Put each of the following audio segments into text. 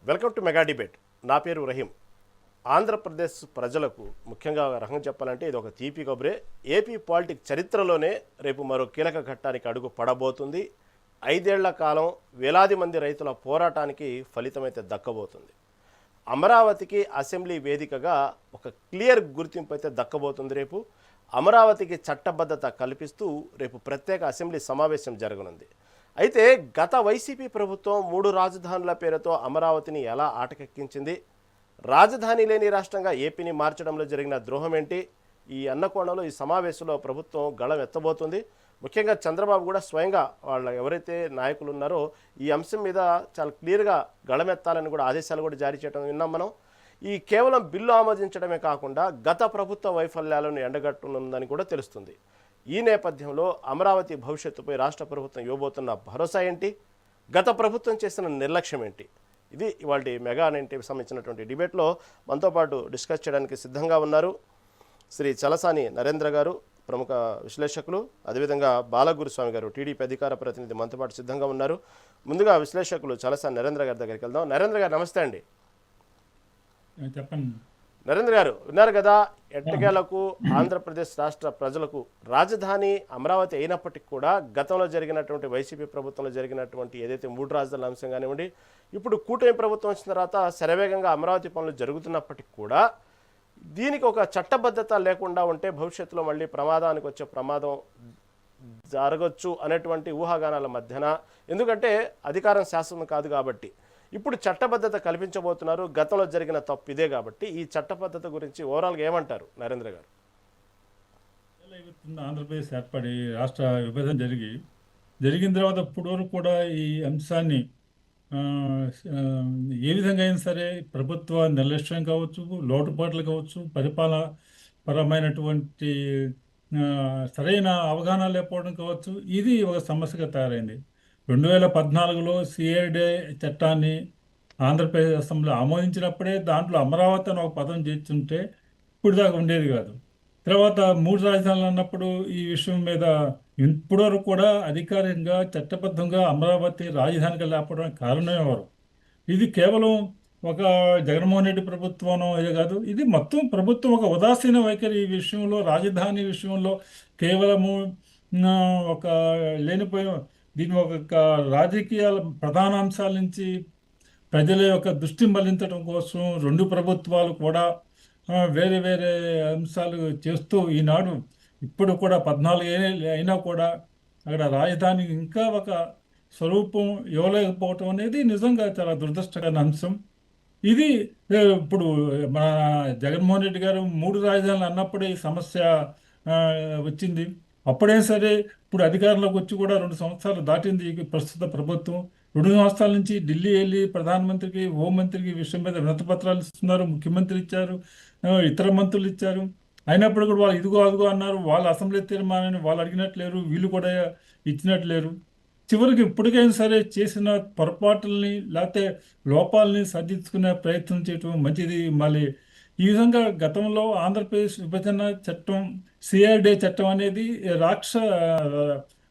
Welcome to mega debate. నా పేరు రహీం. ఆంధ్రప్రదేశ్ ప్రజలకు ముఖ్యంగా రకంగా చెప్పాలంటే ఇది ఒక తీపి కబురే. ఏపీ పాలిటిక్ చరిత్రలోనే రేపు మరో కీలక ఘట్టానికి అడుగు పడబోతుంది. 5 ఏళ్ల కాలం వేలాది మంది రైతుల పోరాటానికి ఫలితమైతే దక్కబోతుంది. అమరావతికి అసెంబ్లీ వేదికగా ఒక క్లియర్ గుర్తింపు అయితే దక్కబోతుంది. రేపు అమరావతికి చట్టబద్ధత కల్పిస్తూ రేపు ప్రత్యేక అసెంబ్లీ సమావేశం జరగనుంది. అయితే గత వైసీపీ ప్రభుత్వం 3 రాజధానుల పేరుతో అమరావతిని ఎలా ఆటకెక్కించింది, రాజధాని లేని రాష్ట్రంగా ఏపీని మార్చడంలో జరిగిన ద్రోహం ఏంటి, ఈ అన్నకోణంలో ఈ సమావేశంలో ప్రభుత్వం గళం ఎత్తబోతుంది. ముఖ్యంగా చంద్రబాబు కూడా స్వయంగా వాళ్ళ ఎవరైతే నాయకులు ఉన్నారో ఈ అంశం మీద చాలా క్లియర్గా గళమెత్తాలని కూడా ఆదేశాలు కూడా జారీ చేయడం విన్నాం మనం. ఈ కేవలం బిల్లు ఆమోదించడమే కాకుండా గత ప్రభుత్వ వైఫల్యాలను ఎండగట్టునుందని కూడా తెలుస్తుంది. ఈ నేపథ్యంలో అమరావతి భవిష్యత్తుపై రాష్ట్ర ప్రభుత్వం ఇవ్వబోతున్న భరోసా ఏంటి, గత ప్రభుత్వం చేసిన నిర్లక్ష్యం ఏంటి, ఇది ఇవాళ మెగా 90కి సంబంధించినటువంటి డిబేట్లో మనతో పాటు డిస్కస్ చేయడానికి సిద్ధంగా ఉన్నారు శ్రీ చలసాని నరేంద్ర గారు, ప్రముఖ విశ్లేషకులు, అదేవిధంగా బాలగురుస్వామి గారు, టీడీపీ అధికార ప్రతినిధి మనతో పాటు సిద్ధంగా ఉన్నారు. ముందుగా విశ్లేషకులు చలసాని నరేంద్ర గారి దగ్గరికి వెళ్దాం. నరేంద్ర గారు నమస్తే అండి. చెప్పండి నరేంద్ర గారు, విన్నారు కదా, ఎట్టకేలకు ఆంధ్రప్రదేశ్ రాష్ట్ర ప్రజలకు రాజధాని అమరావతి అయినప్పటికీ కూడా గతంలో జరిగినటువంటి వైసీపీ ప్రభుత్వంలో జరిగినటువంటి ఏదైతే 3 రాజధానుల అంశం కానివ్వండి, ఇప్పుడు కూటమి ప్రభుత్వం వచ్చిన తర్వాత శరవేగంగా అమరావతి పనులు జరుగుతున్నప్పటికీ కూడా దీనికి ఒక చట్టబద్ధత లేకుండా ఉంటే భవిష్యత్తులో మళ్ళీ ప్రమాదానికి వచ్చే ప్రమాదం జరగచ్చు అనేటువంటి ఊహాగానాల మధ్యన, ఎందుకంటే అధికారం శాసనం కాదు కాబట్టి ఇప్పుడు చట్టబద్ధత కల్పించబోతున్నారు. గతంలో జరిగిన తప్పు ఇదే కాబట్టి ఈ చట్టబద్ధత గురించి ఓవరాల్గా ఏమంటారు నరేంద్ర గారు? ఆంధ్రప్రదేశ్ ఏర్పడి రాష్ట్ర విభజన జరిగిన తర్వాత ఇప్పటి వరకు కూడా ఈ అంశాన్ని ఏ విధంగా అయినా సరే ప్రభుత్వ నిర్లక్ష్యం కావచ్చు, లోటుపాట్లు కావచ్చు, పరిపాలన పరమైనటువంటి సరైన అవగాహన లేకపోవడం కావచ్చు, ఇది ఒక సమస్యగా తయారైంది. 2014లో సిఐడి చట్టాన్ని ఆంధ్రప్రదేశ్ అసెంబ్లీ ఆమోదించినప్పుడే దాంట్లో అమరావతి అని ఒక పదం చేర్చుంటే ఇప్పుడు దాకా ఉండేది కాదు. తర్వాత 3 రాజధానులు అన్నప్పుడు ఈ విషయం మీద ఇప్పటివరకు కూడా అధికారికంగా చట్టబద్ధంగా అమరావతి రాజధానిగా లేకపోవడానికి కారణం ఎవరు? ఇది కేవలం ఒక జగన్మోహన్ రెడ్డి ప్రభుత్వం ఇదే కాదు, ఇది మొత్తం ప్రభుత్వం ఒక ఉదాసీన వైఖరి ఈ విషయంలో, రాజధాని విషయంలో కేవలము ఒక లేనిపోయిన దీని ఒక రాజకీయాల ప్రధాన అంశాల నుంచి ప్రజల యొక్క దృష్టి మళ్లించడం కోసం 2 ప్రభుత్వాలు కూడా వేరే వేరే అంశాలు చేస్తూ ఈనాడు ఇప్పుడు కూడా 14 ఏళ్ళు అయినా కూడా అక్కడ రాజధాని ఇంకా ఒక స్వరూపం ఇవ్వలేకపోవటం అనేది నిజంగా చాలా దురదృష్టకరమైన అంశం. ఇది ఇప్పుడు మన జగన్మోహన్ రెడ్డి గారు 3 రాజధానులు అన్నప్పుడే ఈ సమస్య వచ్చింది. అప్పుడే సరే ఇప్పుడు అధికారంలోకి వచ్చి కూడా 2 సంవత్సరాలు దాటింది ప్రస్తుత ప్రభుత్వం. 2 సంవత్సరాల నుంచి ఢిల్లీ వెళ్ళి ప్రధానమంత్రికి, హోంమంత్రికి ఈ విషయం మీద వినతి పత్రాలు ఇస్తున్నారు. ముఖ్యమంత్రి ఇచ్చారు, ఇతర మంత్రులు ఇచ్చారు. అయినప్పుడు కూడా వాళ్ళు ఇదిగో అదిగో అన్నారు. వాళ్ళు అసెంబ్లీ తీర్మానాన్ని వాళ్ళు అడిగినట్లేరు, వీళ్ళు కూడా ఇచ్చినట్లేరు. చివరికి ఇప్పటికైనా సరే చేసిన పొరపాటుల్ని లేకపోతే లోపాలని సరిదిద్దుకునే ప్రయత్నం చేయటం మంచిది. మళ్ళీ ఈ విధంగా గతంలో ఆంధ్రప్రదేశ్ విభజన చట్టం, సిఆర్డే చట్టం అనేది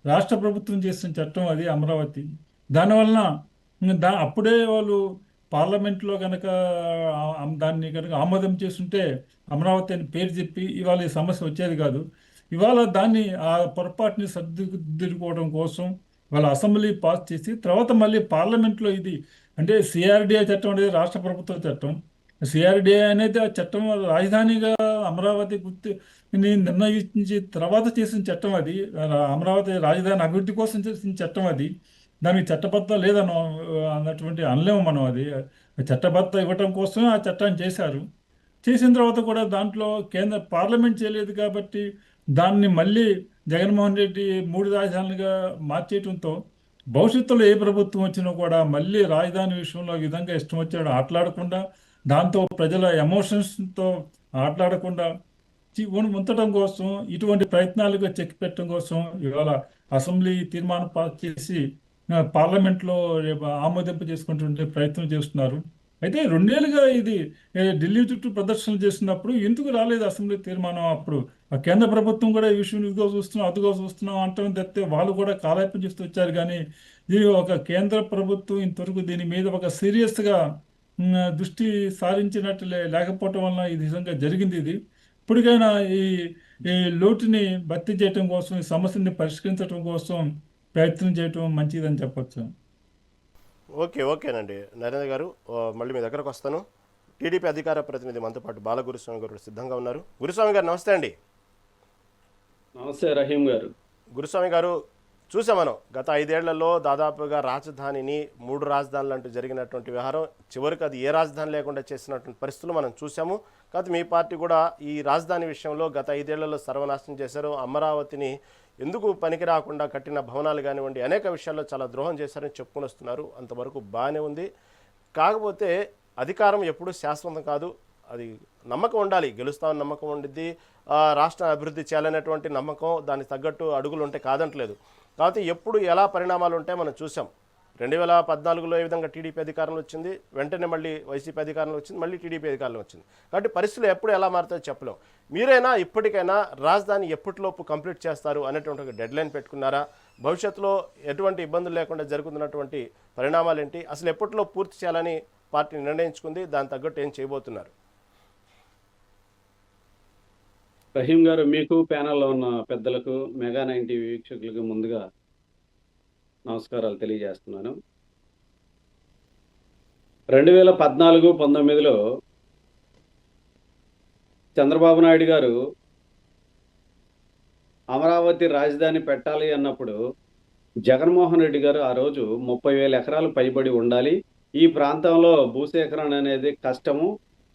రాష్ట్ర ప్రభుత్వం చేసిన చట్టం, అది అమరావతి. దానివలన అప్పుడే వాళ్ళు పార్లమెంట్లో కనుక దాన్ని కనుక ఆమోదం చేస్తుంటే అమరావతి అని పేరు చెప్పి ఇవాళ ఈ సమస్య వచ్చేది కాదు. ఇవాళ దాన్ని ఆ పొరపాటుని సర్దిద్దుకోవడం కోసం వాళ్ళ అసెంబ్లీ పాస్ చేసి తర్వాత మళ్ళీ పార్లమెంట్లో ఇది అంటే సిఆర్డిఏ చట్టం అనేది రాష్ట్ర ప్రభుత్వ చట్టం. సిఆర్డిఏ అనేది ఆ చట్టం రాజధానిగా అమరావతి గుర్తుని నిర్ణయించి తర్వాత చేసిన చట్టం అది. అమరావతి రాజధాని అభివృద్ధి కోసం చేసిన చట్టం అది. దానికి చట్టబద్ధత లేదనో అన్నటువంటి అనలేము మనం. అది చట్టబద్ధత ఇవ్వటం కోసమే ఆ చట్టాన్ని చేశారు. చేసిన తర్వాత కూడా దాంట్లో కేంద్ర పార్లమెంట్ చేయలేదు కాబట్టి దాన్ని మళ్ళీ జగన్మోహన్ రెడ్డి 3 రాజధానులుగా మార్చేయడంతో భవిష్యత్తులో ఏ ప్రభుత్వం వచ్చినా కూడా మళ్ళీ రాజధాని విషయంలో ఈ విధంగా ఇష్టం వచ్చాడు ఆటలాడకుండా, దాంతో ప్రజల ఎమోషన్స్తో ఆటలాడకుండా ఉంచడం కోసం, ఇటువంటి ప్రయత్నాలుగా చెక్ పెట్టడం కోసం ఇవాళ అసెంబ్లీ తీర్మానం పాస్ చేసి పార్లమెంట్లో ఆమోదింప చేసుకుంటుంటే ప్రయత్నం చేస్తున్నారు. అయితే 2 ఏళ్ళుగా ఇది ఢిల్లీ చుట్టూ ప్రదర్శనలు చేస్తున్నప్పుడు ఎందుకు రాలేదు అసెంబ్లీ తీర్మానం? అప్పుడు ఆ కేంద్ర ప్రభుత్వం కూడా ఈ విషయం ఇదిగో చూస్తున్నాం, అదిగో చూస్తున్నాం అంటాం తప్పితే వాళ్ళు కూడా కాలయాపన చేస్తూ వచ్చారు. కానీ ఇది ఒక కేంద్ర ప్రభుత్వం ఇంతవరకు దీని మీద ఒక సీరియస్గా దృష్టి సారించినట్టు లేకపోవటం వలన ఇది నిజంగా జరిగింది ఇది. ఇప్పటికైనా ఈ ఈ లోటుని భర్తీ చేయటం కోసం, ఈ సమస్యని పరిష్కరించడం కోసం ప్రయత్నం చేయటం మంచిదని చెప్పొచ్చు. ఓకేనండి నరేంద్ర గారు, మళ్ళీ మీ దగ్గరకు వస్తాను. టీడీపీ అధికార ప్రతినిధి మనతో పాటు బాలగురుస్వామి గారు సిద్ధంగా ఉన్నారు. గురుస్వామి గారు నమస్తే అండి. నమస్తే రహీం గారు. గురుస్వామి గారు, చూసాం మనం గత 5 ఏళ్లలో దాదాపుగా రాజధానిని 3 రాజధానులు అంటూ జరిగినటువంటి వ్యవహారం, చివరికి అది ఏ రాజధాని లేకుండా చేసినటువంటి పరిస్థితులు మనం చూసాము. కాకపోతే మీ పార్టీ కూడా ఈ రాజధాని విషయంలో గత 5 ఏళ్లలో సర్వనాశనం చేశారు. అమరావతిని ఎందుకు పనికి రాకుండా కట్టిన భవనాలు కానివ్వండి, అనేక విషయాల్లో చాలా ద్రోహం చేశారని చెప్పుకొని వస్తున్నారు. అంతవరకు బాగానే ఉంది. కాకపోతే అధికారం ఎప్పుడూ శాశ్వతం కాదు. అది నమ్మకం ఉండాలి, గెలుస్తామని నమ్మకం ఉండిద్ది, రాష్ట్ర అభివృద్ధి చేయాలనేటువంటి నమ్మకం, దానికి తగ్గట్టు అడుగులు ఉంటే కాదంటలేదు. కాబట్టి ఎప్పుడు ఎలా పరిణామాలు ఉంటాయి మనం చూసాం. 2014లో ఏ విధంగా టీడీపీ అధికారంలో వచ్చింది, వెంటనే మళ్ళీ వైసీపీ అధికారంలో వచ్చింది, మళ్ళీ టీడీపీ అధికారంలో వచ్చింది. కాబట్టి పరిస్థితులు ఎప్పుడు ఎలా మారుతాయో చెప్పలేం. మీరైనా ఇప్పటికైనా రాజధాని ఎప్పటిలోపు కంప్లీట్ చేస్తారు అనేటువంటి ఒక డెడ్ లైన్ పెట్టుకున్నారా? భవిష్యత్తులో ఎటువంటి ఇబ్బందులు లేకుండా జరుగుతున్నటువంటి పరిణామాలు ఏంటి? అసలు ఎప్పటిలో పూర్తి చేయాలని పార్టీ నిర్ణయించుకుంది, దాని తగ్గట్టు ఏం చేయబోతున్నారు? రహీం గారు, మీకు ప్యానెల్లో ఉన్న పెద్దలకు, మెగా 90 వీక్షకులకు ముందుగా నమస్కారాలు తెలియజేస్తున్నాను. 2014-19లో చంద్రబాబు నాయుడు గారు అమరావతి రాజధాని పెట్టాలి అన్నప్పుడు జగన్మోహన్ రెడ్డి గారు ఆ రోజు 30,000 ఎకరాలు పైబడి ఉండాలి, ఈ ప్రాంతంలో భూసేకరణ అనేది కష్టము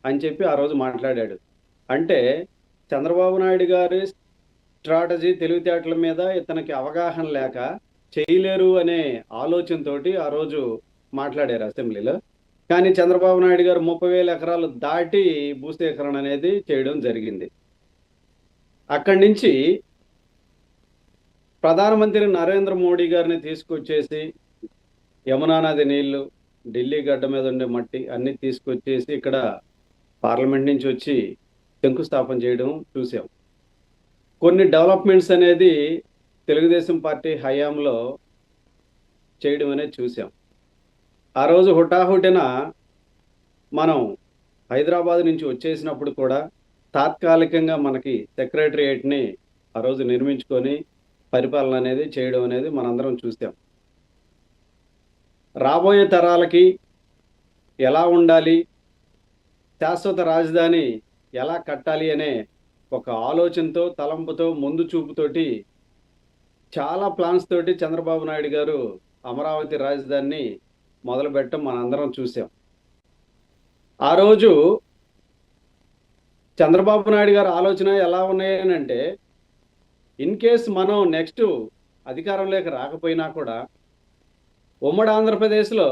అని చెప్పి ఆ రోజు మాట్లాడాడు. అంటే చంద్రబాబు నాయుడు గారి స్ట్రాటజీ, తెలివితేటల మీద ఇతనికి అవగాహన లేక చేయలేరు అనే ఆలోచనతోటి ఆ రోజు మాట్లాడారు అసెంబ్లీలో. కానీ చంద్రబాబు నాయుడు గారు 30,000 ఎకరాలు దాటి భూసేకరణ అనేది చేయడం జరిగింది. అక్కడి నుంచి ప్రధానమంత్రి నరేంద్ర మోడీ గారిని తీసుకొచ్చేసి యమునా నది నీళ్లు, ఢిల్లీ గడ్డ మీద ఉండే మట్టి అన్ని తీసుకొచ్చేసి ఇక్కడ పార్లమెంట్ నుంచి వచ్చి శంకుస్థాపన చేయడం చూసాం. కొన్ని డెవలప్మెంట్స్ అనేది తెలుగుదేశం పార్టీ హయాంలో చేయడం అనేది చూసాం. ఆ రోజు హుటాహుటిన మనం హైదరాబాద్ నుంచి వచ్చేసినప్పుడు కూడా తాత్కాలికంగా మనకి సెక్రటరియేట్ని ఆ రోజు నిర్మించుకొని పరిపాలన అనేది చేయడం అనేది మనందరం చూసాం. రాబోయే తరాలకి ఎలా ఉండాలి, శాశ్వత రాజధాని ఎలా కట్టాలి అనే ఒక ఆలోచనతో, తలంపుతో, ముందు చూపుతోటి, చాలా ప్లాన్స్ తోటి చంద్రబాబు నాయుడు గారు అమరావతి రాజధానిని మొదలుపెట్టడం మనందరం చూసాం. ఆ రోజు చంద్రబాబు నాయుడు గారి ఆలోచన ఎలా ఉన్నాయని అంటే, ఇన్ కేస్ మనం నెక్స్ట్ అధికారంలోకి రాకపోయినా కూడా ఉమ్మడి ఆంధ్రప్రదేశ్లో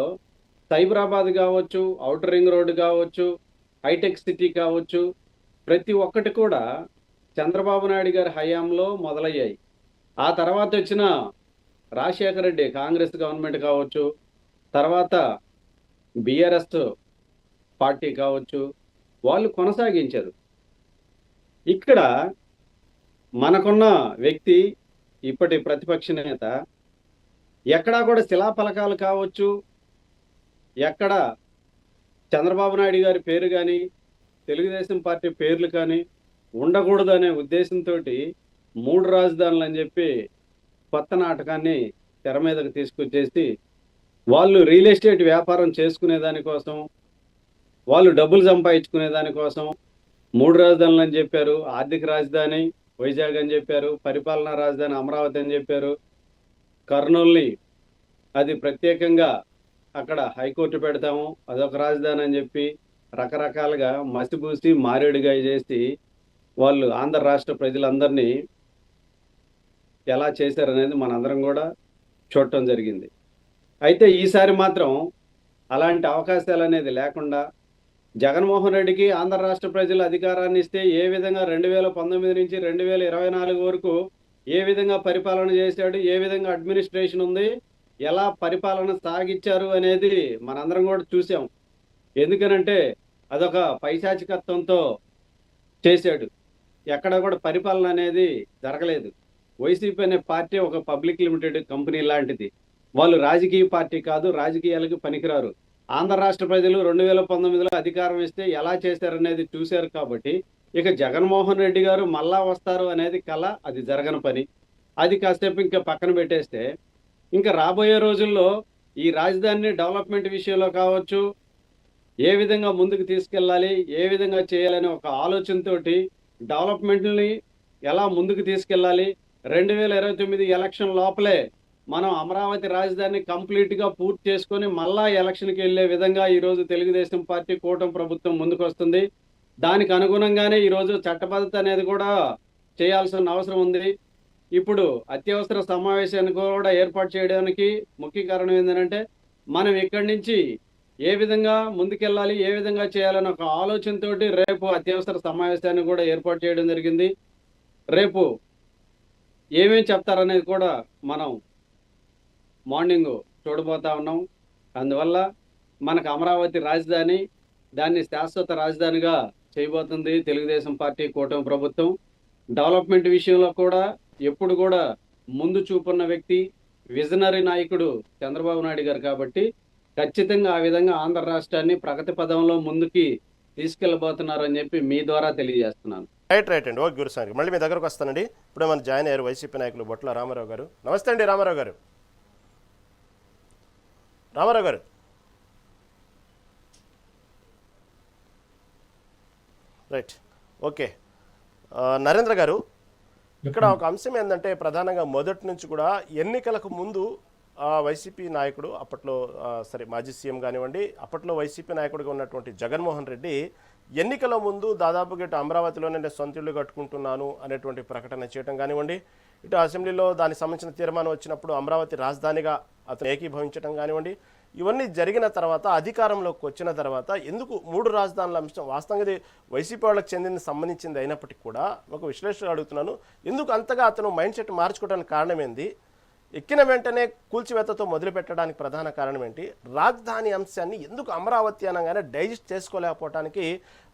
సైబరాబాద్ కావచ్చు, ఔటర్ రింగ్ రోడ్డు కావచ్చు, హైటెక్ సిటీ కావచ్చు, ప్రతి ఒక్కటి కూడా చంద్రబాబు నాయుడు గారి హయాంలో మొదలయ్యాయి. ఆ తర్వాత వచ్చిన రాజశేఖర రెడ్డి కాంగ్రెస్ గవర్నమెంట్ కావచ్చు, తర్వాత బీఆర్ఎస్ పార్టీ కావచ్చు, వాళ్ళు కొనసాగించారు. ఇక్కడ మనకున్న వ్యక్తి, ఇప్పటి ప్రతిపక్ష నేత, ఎక్కడా కూడా శిలాఫలకాలు కావచ్చు, ఎక్కడ చంద్రబాబు నాయుడు గారి పేరు కానీ, తెలుగుదేశం పార్టీ పేర్లు కానీ ఉండకూడదు అనే ఉద్దేశంతో 3 రాజధానులు అని చెప్పి కొత్త నాటకాన్ని తెర మీదకి తీసుకొచ్చేసి, వాళ్ళు రియల్ ఎస్టేట్ వ్యాపారం చేసుకునే దానికోసం, వాళ్ళు డబ్బులు సంపాదించుకునే దానికోసం 3 రాజధానులు అని చెప్పారు. ఆర్థిక రాజధాని వైజాగ్ అని చెప్పారు, పరిపాలనా రాజధాని అమరావతి అని చెప్పారు, కర్నూలుని అది ప్రత్యేకంగా అక్కడ హైకోర్టు పెడతాము, అదొక రాజధాని అని చెప్పి రకరకాలుగా మసిపూసి మారేడుగా చేసి వాళ్ళు ఆంధ్ర రాష్ట్ర ప్రజలందరినీ ఎలా చేశారనేది మనందరం కూడా చూడటం జరిగింది. అయితే ఈసారి మాత్రం అలాంటి అవకాశాలు అనేది లేకుండా జగన్మోహన్ రెడ్డికి ఆంధ్ర రాష్ట్ర ప్రజలు అధికారాన్ని ఇస్తే ఏ విధంగా 2019 నుంచి 2024 వరకు ఏ విధంగా పరిపాలన చేశాడు, ఏ విధంగా అడ్మినిస్ట్రేషన్ ఉంది, ఎలా పరిపాలన సాగించారు అనేది మనందరం కూడా చూసాం. ఎందుకనంటే అదొక పైశాచికత్వంతో చేశాడు. ఎక్కడ కూడా పరిపాలన అనేది జరగలేదు. వైసీపీ అనే పార్టీ ఒక పబ్లిక్ లిమిటెడ్ కంపెనీ లాంటిది. వాళ్ళు రాజకీయ పార్టీ కాదు, రాజకీయాలకు పనికిరారు. ఆంధ్ర రాష్ట్ర ప్రజలు 2019లో అధికారం ఇస్తే ఎలా చేశారనేది చూశారు కాబట్టి ఇక జగన్మోహన్ రెడ్డి గారు మళ్ళా వస్తారు అనేది కల, అది జరగని పని. అది కాసేపు ఇంకా పక్కన పెట్టేస్తే ఇంకా రాబోయే రోజుల్లో ఈ రాజధానిని డెవలప్మెంట్ విషయంలో కావచ్చు, ఏ విధంగా ముందుకు తీసుకెళ్ళాలి, ఏ విధంగా చేయాలనే ఒక ఆలోచనతోటి డెవలప్మెంట్ని ఎలా ముందుకు తీసుకెళ్ళాలి, 2029 ఎలక్షన్ లోపలే మనం అమరావతి రాజధానిని కంప్లీట్గా పూర్తి చేసుకొని మళ్ళా ఎలక్షన్కి వెళ్ళే విధంగా ఈరోజు తెలుగుదేశం పార్టీ కూటమి ప్రభుత్వం ముందుకు వస్తుంది. దానికి అనుగుణంగానే ఈరోజు చట్టబద్ధత అనేది కూడా చేయాల్సిన అవసరం ఉంది. ఇప్పుడు అత్యవసర సమావేశాన్ని కూడా ఏర్పాటు చేయడానికి ముఖ్య కారణం ఏంటంటే మనం ఇక్కడి నుంచి ఏ విధంగా ముందుకెళ్ళాలి, ఏ విధంగా చేయాలని ఒక ఆలోచనతోటి రేపు అత్యవసర సమావేశాన్ని కూడా ఏర్పాటు చేయడం జరిగింది. రేపు ఏమేం చెప్తారనేది కూడా మనం మార్నింగ్ చూడబోతా ఉన్నాం. అందువల్ల మనకు అమరావతి రాజధాని, దాన్ని శాశ్వత రాజధానిగా చేయబోతుంది తెలుగుదేశం పార్టీ కూటమి ప్రభుత్వం. డెవలప్మెంట్ విషయంలో కూడా ఎప్పుడు కూడా ముందు చూపున్న వ్యక్తి, విజనరీ నాయకుడు చంద్రబాబు నాయుడు గారు కాబట్టి ఖచ్చితంగా ఆ విధంగా ఆంధ్ర రాష్ట్రాన్ని ప్రగతి పదంలో ముందుకి తీసుకెళ్ళబోతున్నారని చెప్పి మీ ద్వారా తెలియజేస్తున్నాను. రైట్ అండి. ఓకే గురుస్వామి, మళ్ళీ మీ దగ్గరకు వస్తానండి. ఇప్పుడే మన జాయిన్ అయ్యారు వైసీపీ నాయకులు బొట్ల రామారావు గారు. నమస్తే అండి రామారావు గారు. రామారావు గారు, రైట్, ఓకే. నరేంద్ర గారు, ఇక్కడ ఒక అంశం ఏంటంటే ప్రధానంగా మొదటి నుంచి కూడా ఎన్నికలకు ముందు వైసీపీ నాయకుడు, అప్పట్లో సరే మాజీ సీఎం కానివ్వండి, అప్పట్లో వైసీపీ నాయకుడిగా ఉన్నటువంటి జగన్మోహన్ రెడ్డి ఎన్నికల ముందు దాదాపుగా ఇటు అమరావతిలోనే నేను సొంత ఇల్లు కట్టుకుంటున్నాను అనేటువంటి ప్రకటన చేయడం కానివ్వండి, ఇటు అసెంబ్లీలో దానికి సంబంధించిన తీర్మానం వచ్చినప్పుడు అమరావతి రాజధానిగా అతను ఏకీభవించడం కానివ్వండి, ఇవన్నీ జరిగిన తర్వాత అధికారంలోకి వచ్చిన తర్వాత ఎందుకు 3 రాజధానుల అంశం వాస్తవంగా ఇది వైసీపీ వాళ్ళకి సంబంధించింది అయినప్పటికీ కూడా ఒక విశ్లేషణ అడుగుతున్నాను, ఎందుకు అంతగా అతను మైండ్ సెట్ మార్చుకోవడానికి కారణం ఏంది? ఎక్కిన వెంటనే కూల్చివేతతో మొదలు పెట్టడానికి ప్రధాన కారణం ఏంటి? రాజధాని అంశాన్ని ఎందుకు అమరావతి అనగానే డైజెస్ట్ చేసుకోలేకపోవడానికి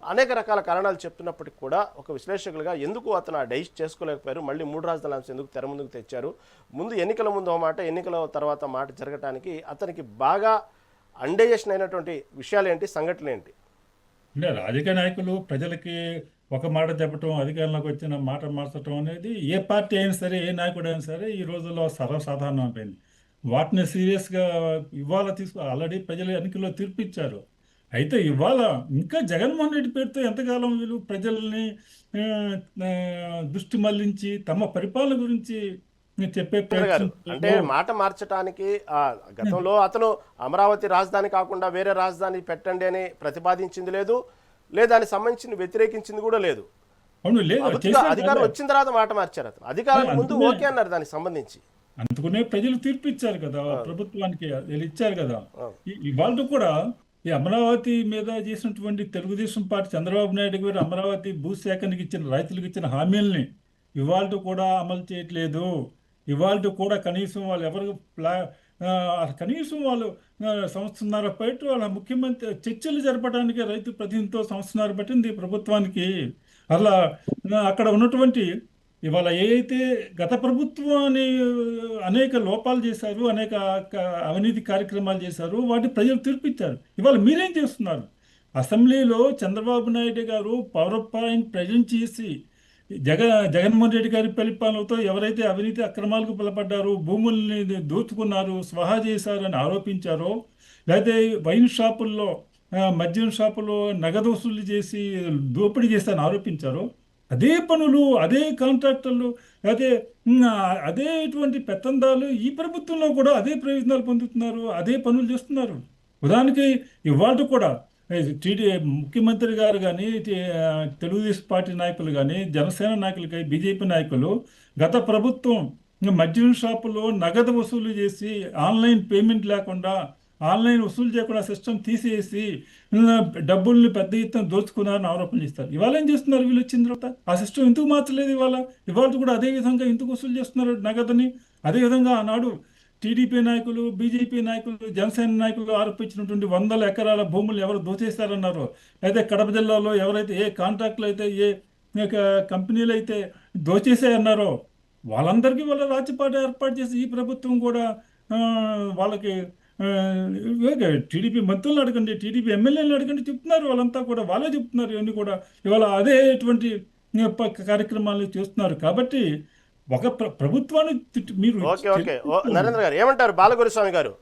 అనేక రకాల కారణాలు చెప్తున్నప్పటికీ కూడా ఒక విశ్లేషకులుగా ఎందుకు అతను డైజెస్ట్ చేసుకోలేకపోయారు? మళ్ళీ 3 రాజధానుల అంశం ఎందుకు తెర ముందుకు తెచ్చారు? ముందు ఎన్నికల ముందు ఒక మాట, ఎన్నికల తర్వాత మాట జరగటానికి అతనికి బాగా అన్డైజెషన్ అయినటువంటి విషయాలు ఏంటి, సంఘటనలు ఏంటి? అంటే రాజకీయ నాయకులు ప్రజలకి ఒక మాట చెప్పటం, అధికారంలోకి వచ్చిన మాట మార్చడం అనేది ఏ పార్టీ అయినా సరే, ఏ నాయకుడు అయినా సరే ఈ రోజుల్లో సర్వసాధారణం అయిపోయింది. వాటిని సీరియస్గా ఇవాళ ఆల్రెడీ ప్రజలు ఎన్నికల్లో తీర్పిచ్చారు. అయితే ఇవాళ ఇంకా జగన్మోహన్ రెడ్డి పేరుతో ఎంతకాలం వీళ్ళు ప్రజల్ని దృష్టి మళ్లించి తమ పరిపాలన గురించి చెప్పే గారు అంటే మాట మార్చడానికి గతంలో అతను అమరావతి రాజధాని కాకుండా వేరే రాజధాని పెట్టండి అని ప్రతిపాదించింది లేదు, లేదా దానికి సంబంధించి వ్యతిరేకించింది కూడా లేదు. అధికారం వచ్చిన తర్వాత మాట మార్చారు. అతను అధికారానికి ముందు ఓకే అన్నారు దానికి సంబంధించి. అందుకునే ప్రజలు తీర్పు ఇచ్చారు కదా ప్రభుత్వానికి, వీళ్ళు ఇచ్చారు కదా. ఇవాళ కూడా ఈ అమరావతి మీద చేసినటువంటి తెలుగుదేశం పార్టీ చంద్రబాబు నాయుడు గారు అమరావతి భూసేకరణకి ఇచ్చిన, రైతులకు ఇచ్చిన హామీల్ని ఇవాళ కూడా అమలు చేయట్లేదు. ఇవాళ కూడా కనీసం వాళ్ళు ఎవరు కనీసం వాళ్ళు సంవత్సరాల బయట వాళ్ళ ముఖ్యమంత్రి చర్చలు జరపడానికి రైతు ప్రతినిధితో సంవత్సరాల పట్టింది ప్రభుత్వానికి. అలా అక్కడ ఉన్నటువంటి ఇవాళ ఏదైతే గత ప్రభుత్వాన్ని అనేక లోపాలు చేశారు, అనేక అవినీతి కార్యక్రమాలు చేశారు, వాటి ప్రజలు తీర్పిచ్చారు. ఇవాళ మీరేం చేస్తున్నారు? అసెంబ్లీలో చంద్రబాబు నాయుడు గారు పవర్ పాయింట్ ప్రజెంట్ చేసి జగన్మోహన్ రెడ్డి గారి పరిపాలనతో ఎవరైతే అవినీతి అక్రమాలకు బలపడ్డారో, భూముల్ని దోచుకున్నారు, స్వాహా చేశారని ఆరోపించారో, లేకపోతే వైన్ షాపుల్లో, మద్యం షాపుల్లో నగదు వసూలు చేసి దోపిడీ చేశారని ఆరోపించారో, అదే పనులు, అదే కాంట్రాక్టర్లు, లేకపోతే అదేటువంటి పెత్తందాలు ఈ ప్రభుత్వంలో కూడా అదే ప్రయోజనాలు పొందుతున్నారు, అదే పనులు చేస్తున్నారు. ఉదాహరణకి ఇవాళ కూడా ముఖ్యమంత్రి గారు కానీ, తెలుగుదేశం పార్టీ నాయకులు కానీ, జనసేన నాయకులు కానీ, బీజేపీ నాయకులు గత ప్రభుత్వం మద్యం షాపులో నగదు వసూలు చేసి ఆన్లైన్ పేమెంట్ లేకుండా, ఆన్లైన్ వసూలు చేయకుండా సిస్టమ్ తీసేసి డబ్బుల్ని పెద్ద ఎత్తున దోచుకున్నారని ఆరోపణలు చేస్తారు. ఇవాళ ఏం చేస్తున్నారు? వీళ్ళు వచ్చిన తర్వాత ఆ సిస్టమ్ ఎందుకు మార్చలేదు? ఇవాళ కూడా అదే విధంగా ఎందుకు వసూలు చేస్తున్నారు నగదుని? అదేవిధంగా ఆనాడు టీడీపీ నాయకులు, బీజేపీ నాయకులు, జనసేన నాయకులు ఆరోపించినటువంటి 100 ఎకరాల భూములు ఎవరు దోచేస్తారన్నారో, అయితే కడప జిల్లాలో ఎవరైతే ఏ కాంట్రాక్టులు అయితే, ఏ కంపెనీలు అయితే దోచేసాయన్నారో వాళ్ళందరికీ వాళ్ళ రాజ్యపాటు ఏర్పాటు చేసి ఈ ప్రభుత్వం కూడా వాళ్ళకి టీడీపీ మంత్రులను అడగండి, టీడీపీ ఎమ్మెల్యేలను అడగండి, చెప్తున్నారు. వాళ్ళంతా కూడా వాళ్ళే చెప్తున్నారు. ఇవన్నీ కూడా ఇవాళ అదేటువంటి కార్యక్రమాలు చేస్తున్నారు. కాబట్టి ఒక ప్రభుత్వాన్ని మీరు ఓకే ఓకే నరేంద్ర గారు ఏమంటారు? బాలగురుస్వామి గారు,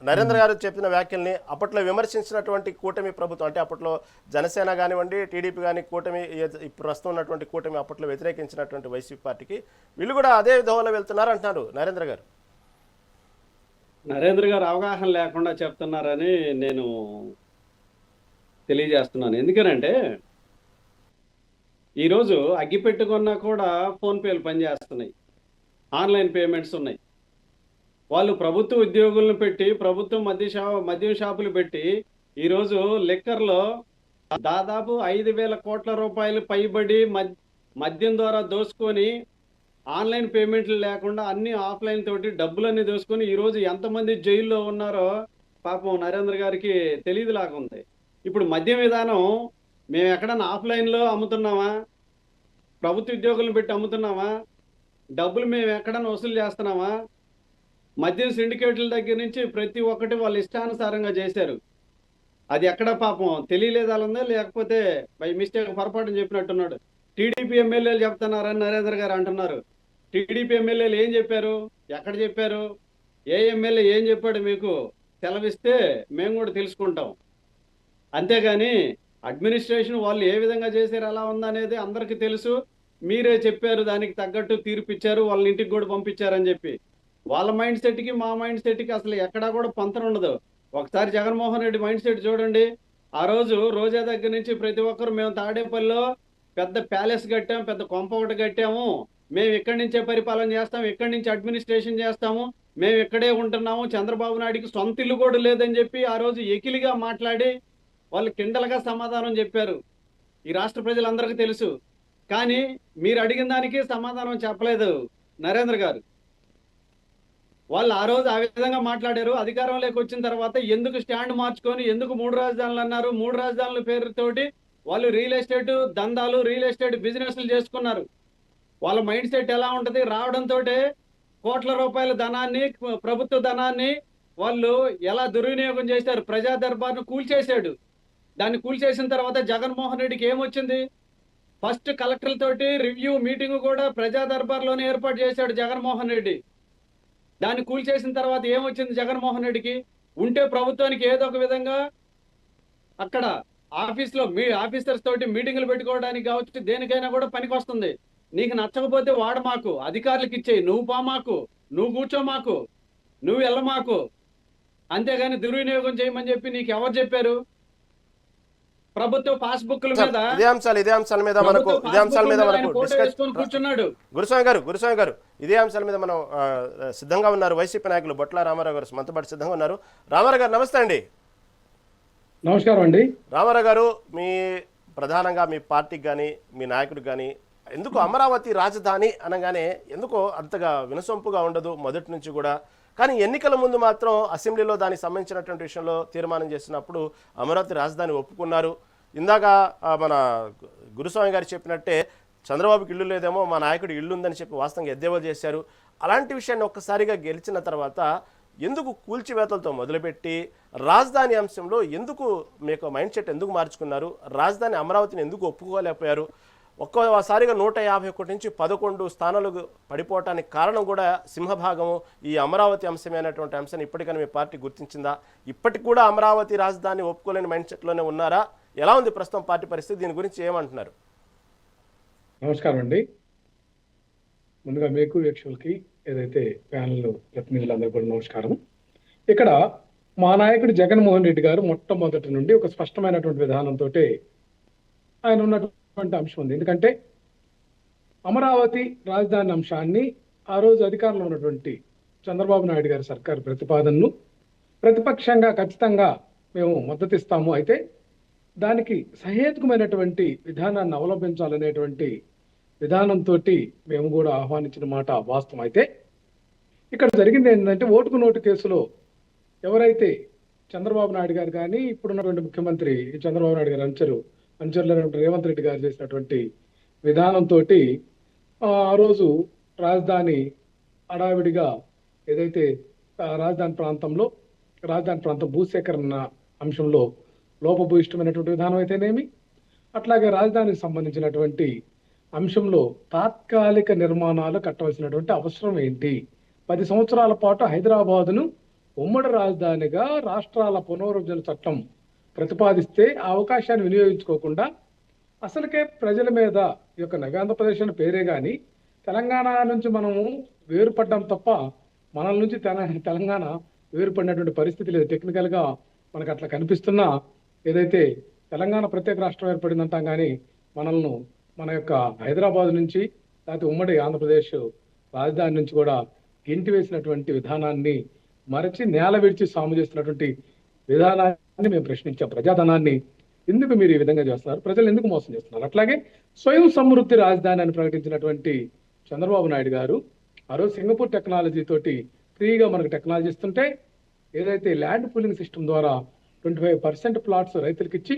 నరేంద్ర గారు చెప్పిన వ్యాఖ్యల్ని అప్పట్లో విమర్శించినటువంటి కూటమి ప్రభుత్వం, అంటే అప్పట్లో జనసేన కానివ్వండి, టీడీపీ కానీ కూటమి, ఇప్పుడు ప్రస్తుతం ఉన్నటువంటి కూటమి అప్పట్లో వ్యతిరేకించినటువంటి వైసీపీ పార్టీకి వీళ్ళు కూడా అదే దోవలో వెళ్తున్నారు అంటున్నారు నరేంద్ర గారు. నరేంద్ర గారు అవగాహన లేకుండా చెప్తున్నారని నేను తెలియజేస్తున్నాను. ఎందుకనంటే ఈరోజు అగ్గి పెట్టుకున్నా కూడా ఫోన్పేలు పనిచేస్తున్నాయి, ఆన్లైన్ పేమెంట్స్ ఉన్నాయి. వాళ్ళు ప్రభుత్వ ఉద్యోగులను పెట్టి, ప్రభుత్వం మద్యం షాపులు పెట్టి ఈరోజు లిక్కర్లో దాదాపు 5,000 కోట్ల రూపాయలు పైబడి మద్యం ద్వారా దోసుకొని, ఆన్లైన్ పేమెంట్లు లేకుండా అన్ని ఆఫ్లైన్ తోటి డబ్బులన్నీ దోసుకొని ఈరోజు ఎంతమంది జైల్లో ఉన్నారో పాపం నరేంద్ర గారికి తెలియదులాగా ఉంది. ఇప్పుడు మద్యం విధానం మేము ఎక్కడన్నా ఆఫ్లైన్లో అమ్ముతున్నామా, ప్రభుత్వ ఉద్యోగులను పెట్టి అమ్ముతున్నామా, డబ్బులు మేము ఎక్కడన్నా వసూలు చేస్తున్నామా? మద్యం సిండికేట్ల దగ్గర నుంచి ప్రతి ఒక్కటి వాళ్ళు ఇష్టానుసారంగా చేశారు. అది ఎక్కడ పాపం తెలియలేదాలందా, లేకపోతే బై మిస్టేక్ పొరపాటుని చెప్పినట్టున్నాడు. టీడీపీ ఎమ్మెల్యేలు చెప్తున్నారని నరేంద్ర గారు అంటున్నారు. టీడీపీ ఎమ్మెల్యేలు ఏం చెప్పారు, ఎక్కడ చెప్పారు, ఏ ఎమ్మెల్యే ఏం చెప్పాడు మీకు తెలవిస్తే మేము కూడా తెలుసుకుంటాం. అంతేగాని అడ్మినిస్ట్రేషన్ వాళ్ళు ఏ విధంగా చేశారు, ఎలా ఉందనేది అందరికీ తెలుసు. మీరే చెప్పారు, దానికి తగ్గట్టు తీర్పిచ్చారు, వాళ్ళని ఇంటికి కూడా పంపించారని చెప్పి. వాళ్ళ మైండ్ సెట్కి మా మైండ్ సెట్కి అసలు ఎక్కడా కూడా పొంతన ఉండదు. ఒకసారి జగన్మోహన్ రెడ్డి మైండ్ సెట్ చూడండి. ఆ రోజు రోజా దగ్గర నుంచి ప్రతి ఒక్కరు మేము తాడేపల్లిలో పెద్ద ప్యాలెస్ కట్టాము, పెద్ద కొంప ఒకటి కట్టాము, మేము ఇక్కడి నుంచే పరిపాలన చేస్తాము, ఇక్కడి నుంచి అడ్మినిస్ట్రేషన్ చేస్తాము, మేము ఇక్కడే ఉంటున్నాము, చంద్రబాబు నాయుడికి సొంత ఇల్లు కూడా లేదని చెప్పి ఆ రోజు ఎకిలిగా మాట్లాడి వాళ్ళు కిండలుగా సమాధానం చెప్పారు. ఈ రాష్ట్ర ప్రజలందరికీ తెలుసు. కానీ మీరు అడిగిన దానికి సమాధానం చెప్పలేదు నరేంద్ర గారు. వాళ్ళు ఆ రోజు ఆ విధంగా మాట్లాడారు. అధికారంలోకి వచ్చిన తర్వాత ఎందుకు స్టాండ్ మార్చుకొని ఎందుకు 3 రాజధానులు అన్నారు? 3 రాజధానుల పేరుతోటి వాళ్ళు రియల్ ఎస్టేట్ దందాలు, రియల్ ఎస్టేట్ బిజినెస్లు చేసుకున్నారు. వాళ్ళ మైండ్ సెట్ ఎలా ఉంటుంది? రావడంతో కోట్ల రూపాయల ధనాన్ని, ప్రభుత్వ ధనాన్ని వాళ్ళు ఎలా దుర్వినియోగం చేశారు. ప్రజా దర్బార్ను కూల్చేశాడు. దాన్ని కూల్చేసిన తర్వాత జగన్మోహన్ రెడ్డికి ఏమొచ్చింది? ఫస్ట్ కలెక్టర్ల తోటి రివ్యూ మీటింగ్ కూడా ప్రజా దర్బార్లోనే ఏర్పాటు చేశాడు జగన్మోహన్ రెడ్డి. దాన్ని కూల్చేసిన తర్వాత ఏమొచ్చింది జగన్మోహన్ రెడ్డికి? ఉంటే ప్రభుత్వానికి ఏదో ఒక విధంగా అక్కడ ఆఫీస్లో ఆఫీసర్స్ తోటి మీటింగులు పెట్టుకోవడానికి కావచ్చు, దేనికైనా కూడా పనికి వస్తుంది. నీకు నచ్చకపోతే వాడు మాకు అధికారులకు ఇచ్చేయి, నువ్వు పా మాకు, నువ్వు కూర్చో మాకు, నువ్వు వెళ్ళ మాకు, అంతేగాని దుర్వినియోగం చేయమని చెప్పి నీకు ఎవరు చెప్పారు? ప్రభుత్వ పాస్బుక్ల మీద ఇదే అంశాల మీద మనకు కూర్చున్నాడు. గురుస్వామి గారు ఇదే అంశాల మీద మనం సిద్ధంగా ఉన్నారు. వైసీపీ నాయకులు బొట్ల రామారావు గారు మనతో పాటు సిద్ధంగా ఉన్నారు. రామారావు గారు నమస్తే అండి. నమస్కారం అండి. రామారావు గారు, మీ ప్రధానంగా మీ పార్టీకి కానీ మీ నాయకుడికి కానీ ఎందుకు అమరావతి రాజధాని అనగానే ఎందుకో అంతగా వినసొంపుగా ఉండదు మొదటి నుంచి కూడా. కానీ ఎన్నికల ముందు మాత్రం అసెంబ్లీలో దానికి సంబంధించినటువంటి విషయంలో తీర్మానం చేసినప్పుడు అమరావతి రాజధాని ఒప్పుకున్నారు. ఇందాక మన గురుస్వామి గారు చెప్పినట్టే చంద్రబాబుకి ఇల్లు లేదేమో, మా నాయకుడు ఇల్లు ఉందని చెప్పి వాస్తవంగా ఎద్దేవా చేశారు. అలాంటి విషయాన్ని ఒక్కసారిగా గెలిచిన తర్వాత ఎందుకు కూల్చివేతలతో మొదలుపెట్టి రాజధాని అంశంలో ఎందుకు మీకు మైండ్ సెట్ ఎందుకు మార్చుకున్నారు? రాజధాని అమరావతిని ఎందుకు ఒప్పుకోలేకపోయారు? ఒక్కసారిగా 151 నుంచి 11 స్థానాలు పడిపోవటానికి కారణం కూడా సింహభాగము ఈ అమరావతి అంశమైనటువంటి అంశాన్ని ఇప్పటికైనా మీ పార్టీ గుర్తించిందా? ఇప్పటికి కూడా అమరావతి రాజధాని ఒప్పుకోలేని మైండ్ సెట్లోనే ఉన్నారా? ఎలా ఉంది ప్రస్తుతం పార్టీ పరిస్థితి? దీని గురించి ఏమంటున్నారు? నమస్కారం అండి. ముందుగా మీకు వీక్షకులకి ఏదైతే ప్యానల్ ప్రతినిధులందరూ కూడా నమస్కారం. ఇక్కడ మా నాయకుడు జగన్మోహన్ రెడ్డి గారు మొట్టమొదటి నుండి ఒక స్పష్టమైనటువంటి విధానంతో ఆయన ఉన్నటువంటి అంశం ఉంది. ఎందుకంటే అమరావతి రాజధాని అంశాన్ని ఆ రోజు అధికారంలో ఉన్నటువంటి చంద్రబాబు నాయుడు గారి సర్కారు ప్రతిపాదనను ప్రతిపక్షంగా ఖచ్చితంగా మేము మద్దతిస్తాము, అయితే దానికి సహేతుకమైనటువంటి విధానాన్ని అవలంబించాలనేటువంటి విధానంతో మేము కూడా ఆహ్వానించిన మాట వాస్తవం. అయితే ఇక్కడ జరిగింది ఏంటంటే ఓటుకు నోటు కేసులో ఎవరైతే చంద్రబాబు నాయుడు గారు కానీ ఇప్పుడున్నటువంటి ముఖ్యమంత్రి చంద్రబాబు నాయుడు గారు అనుచరులైనటువంటి రేవంత్ రెడ్డి గారు చేసినటువంటి విధానంతో ఆ రోజు రాజధాని హడావిడిగా ఏదైతే రాజధాని ప్రాంతంలో రాజధాని ప్రాంతం భూసేకరణ అంశంలో లోపభూయిష్టమైనటువంటి విధానం అయితేనేమి, అట్లాగే రాజధానికి సంబంధించినటువంటి అంశంలో తాత్కాలిక నిర్మాణాలు కట్టవలసినటువంటి అవసరం ఏంటి? 10 సంవత్సరాల పాటు హైదరాబాదును ఉమ్మడి రాజధానిగా రాష్ట్రాల పునర్విభజన చట్టం ప్రతిపాదిస్తే ఆ అవకాశాన్ని వినియోగించుకోకుండా అసలుకే ప్రజల మీద ఈ యొక్క నవ్యాంధ్రప్రదేశ్ అనే పేరే కానీ తెలంగాణ నుంచి మనము వేరుపడ్డాం తప్ప మనల నుంచి తెలంగాణ వేరుపడినటువంటి పరిస్థితి లేదు. టెక్నికల్గా మనకు అట్లా కనిపిస్తున్నా ఏదైతే తెలంగాణ ప్రత్యేక రాష్ట్రం ఏర్పడిందంటాం కానీ మనల్ని మన యొక్క హైదరాబాద్ నుంచి లేకపోతే ఉమ్మడి ఆంధ్రప్రదేశ్ రాజధాని నుంచి కూడా గెంటి వేసినటువంటి విధానాన్ని మరచి నేల విడిచి సాము చేస్తున్నటువంటి విధానాన్ని మేము ప్రశ్నించాం. ప్రజాధనాన్ని ఎందుకు మీరు ఈ విధంగా చేస్తున్నారు? ప్రజలు ఎందుకు మోసం చేస్తున్నారు? అట్లాగే స్వయం సమృద్ధి రాజధాని అని ప్రకటించినటువంటి చంద్రబాబు నాయుడు గారు ఆ రోజు సింగపూర్ టెక్నాలజీ తోటి ఫ్రీగా మనకు టెక్నాలజీ ఇస్తుంటే ఏదైతే ల్యాండ్ పూలింగ్ సిస్టమ్ ద్వారా 25% ప్లాట్స్ రైతులకు ఇచ్చి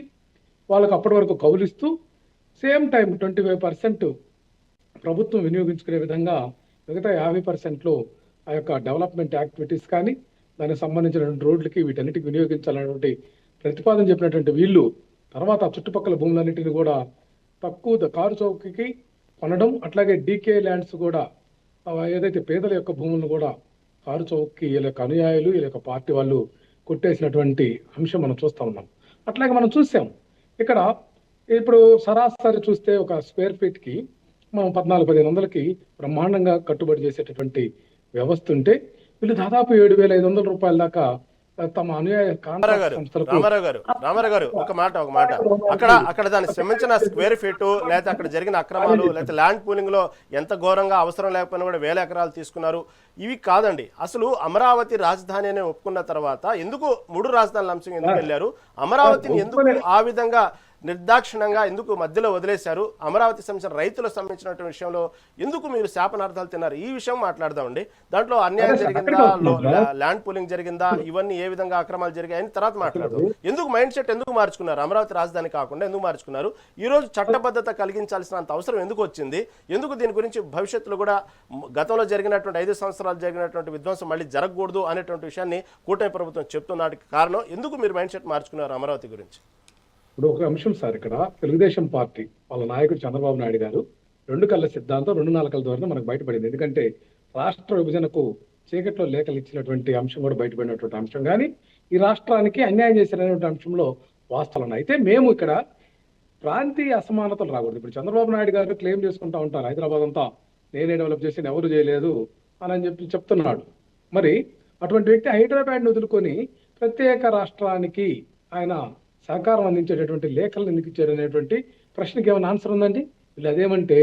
వాళ్ళకు అప్పటి వరకు కౌలిస్తూ సేమ్ టైం 25% ప్రభుత్వం వినియోగించుకునే విధంగా మిగతా 50%లో ఆ యొక్క డెవలప్మెంట్ యాక్టివిటీస్ కానీ దానికి సంబంధించినటువంటి రోడ్లకి వీటన్నిటికి వినియోగించాలనేటువంటి ప్రతిపాదన చెప్పినటువంటి వీళ్ళు తర్వాత చుట్టుపక్కల భూములన్నింటినీ కూడా తక్కువ కారు చౌకకి కొనడం, అట్లాగే డీకే ల్యాండ్స్ కూడా ఏదైతే పేదల యొక్క భూములను కూడా కారు చౌకకి వీళ్ళ యొక్క అనుయాయులు వీళ్ళ యొక్క పార్టీ వాళ్ళు కొట్టేసినటువంటి అంశం మనం చూస్తా ఉన్నాం. అట్లాగే మనం చూసాం ఇక్కడ ఇప్పుడు సరాసరి చూస్తే ఒక స్క్వేర్ ఫీట్ కి మనం 14,000-1500కి బ్రహ్మాండంగా కట్టుబడి చేసేటటువంటి వ్యవస్థ ఉంటే వీళ్ళు దాదాపు 7,500 రూపాయల దాకా తమ అనుయాయ రామారావు గారు ఒక మాట అక్కడ దానికి సంబంధించిన స్క్వేర్ ఫీట్ లేకపోతే అక్కడ జరిగిన అక్రమాలు లేకపోతే ల్యాండ్ పూలింగ్ లో ఎంత ఘోరంగా అవసరం లేకపోయినా కూడా 1000 ఎకరాలు తీసుకున్నారు, ఇవి కాదండి. అసలు అమరావతి రాజధాని అని ఒప్పుకున్న తర్వాత ఎందుకు 3 రాజధానుల అంశం ఎందుకు వెళ్ళారు? అమరావతిని ఎందుకు ఆ విధంగా నిర్దాక్షిణంగా ఎందుకు మధ్యలో వదిలేశారు? అమరావతి సంబంధించిన రైతులకు సంబంధించినటువంటి విషయంలో ఎందుకు మీరు శాపనార్థాలు తిన్నారు? ఈ విషయం మాట్లాడదామండి. దాంట్లో అన్యాయం జరిగిందా, ల్యాండ్ పూలింగ్ జరిగిందా, ఇవన్నీ ఏ విధంగా అక్రమాలు జరిగాయని తర్వాత మాట్లాడదాం. ఎందుకు మైండ్ సెట్ ఎందుకు మార్చుకున్నారు? అమరావతి రాజధాని కాకుండా ఎందుకు మార్చుకున్నారు? ఈ రోజు చట్టబద్ధత కలిగించాల్సినంత అవసరం ఎందుకు వచ్చింది? ఎందుకు దీని గురించి భవిష్యత్తులో కూడా గతంలో జరిగినటువంటి 5 సంవత్సరాలు జరిగినటువంటి విధ్వంసం మళ్ళీ జరగకూడదు అనేటువంటి విషయాన్ని కూటమి ప్రభుత్వం చెప్తున్నటికి కారణం ఎందుకు మీరు మైండ్ సెట్ మార్చుకున్నారు అమరావతి గురించి? ఇప్పుడు ఒక అంశం సార్, ఇక్కడ తెలుగుదేశం పార్టీ వాళ్ళ నాయకుడు చంద్రబాబు నాయుడు గారు 2 కళ్ళ సిద్ధాంతం 2 నాలుకల ద్వారా మనకు బయటపడింది. ఎందుకంటే రాష్ట్ర విభజనకు చీకట్లో లేఖలు ఇచ్చినటువంటి అంశం కూడా బయటపడినటువంటి అంశం, కానీ ఈ రాష్ట్రానికి అన్యాయం చేసినటువంటి అంశంలో వాస్తవాలు. అయితే మేము ఇక్కడ ప్రాంతీయ అసమానతలు రాకూడదు. ఇప్పుడు చంద్రబాబు నాయుడు గారు క్లెయిమ్ చేసుకుంటా ఉంటారు, హైదరాబాద్ అంతా నేనే డెవలప్ చేసి ఎవరు చేయలేదు అని చెప్తున్నాడు. మరి అటువంటి వ్యక్తి హైదరాబాద్ని వదులుకొని ప్రత్యేక రాష్ట్రానికి ఆయన సహకారం అందించేటటువంటి లేఖలను ఎందుకు ఇచ్చారు అనేటువంటి ప్రశ్నకి ఏమైనా ఆన్సర్ ఉందండి? వీళ్ళు అదేమంటే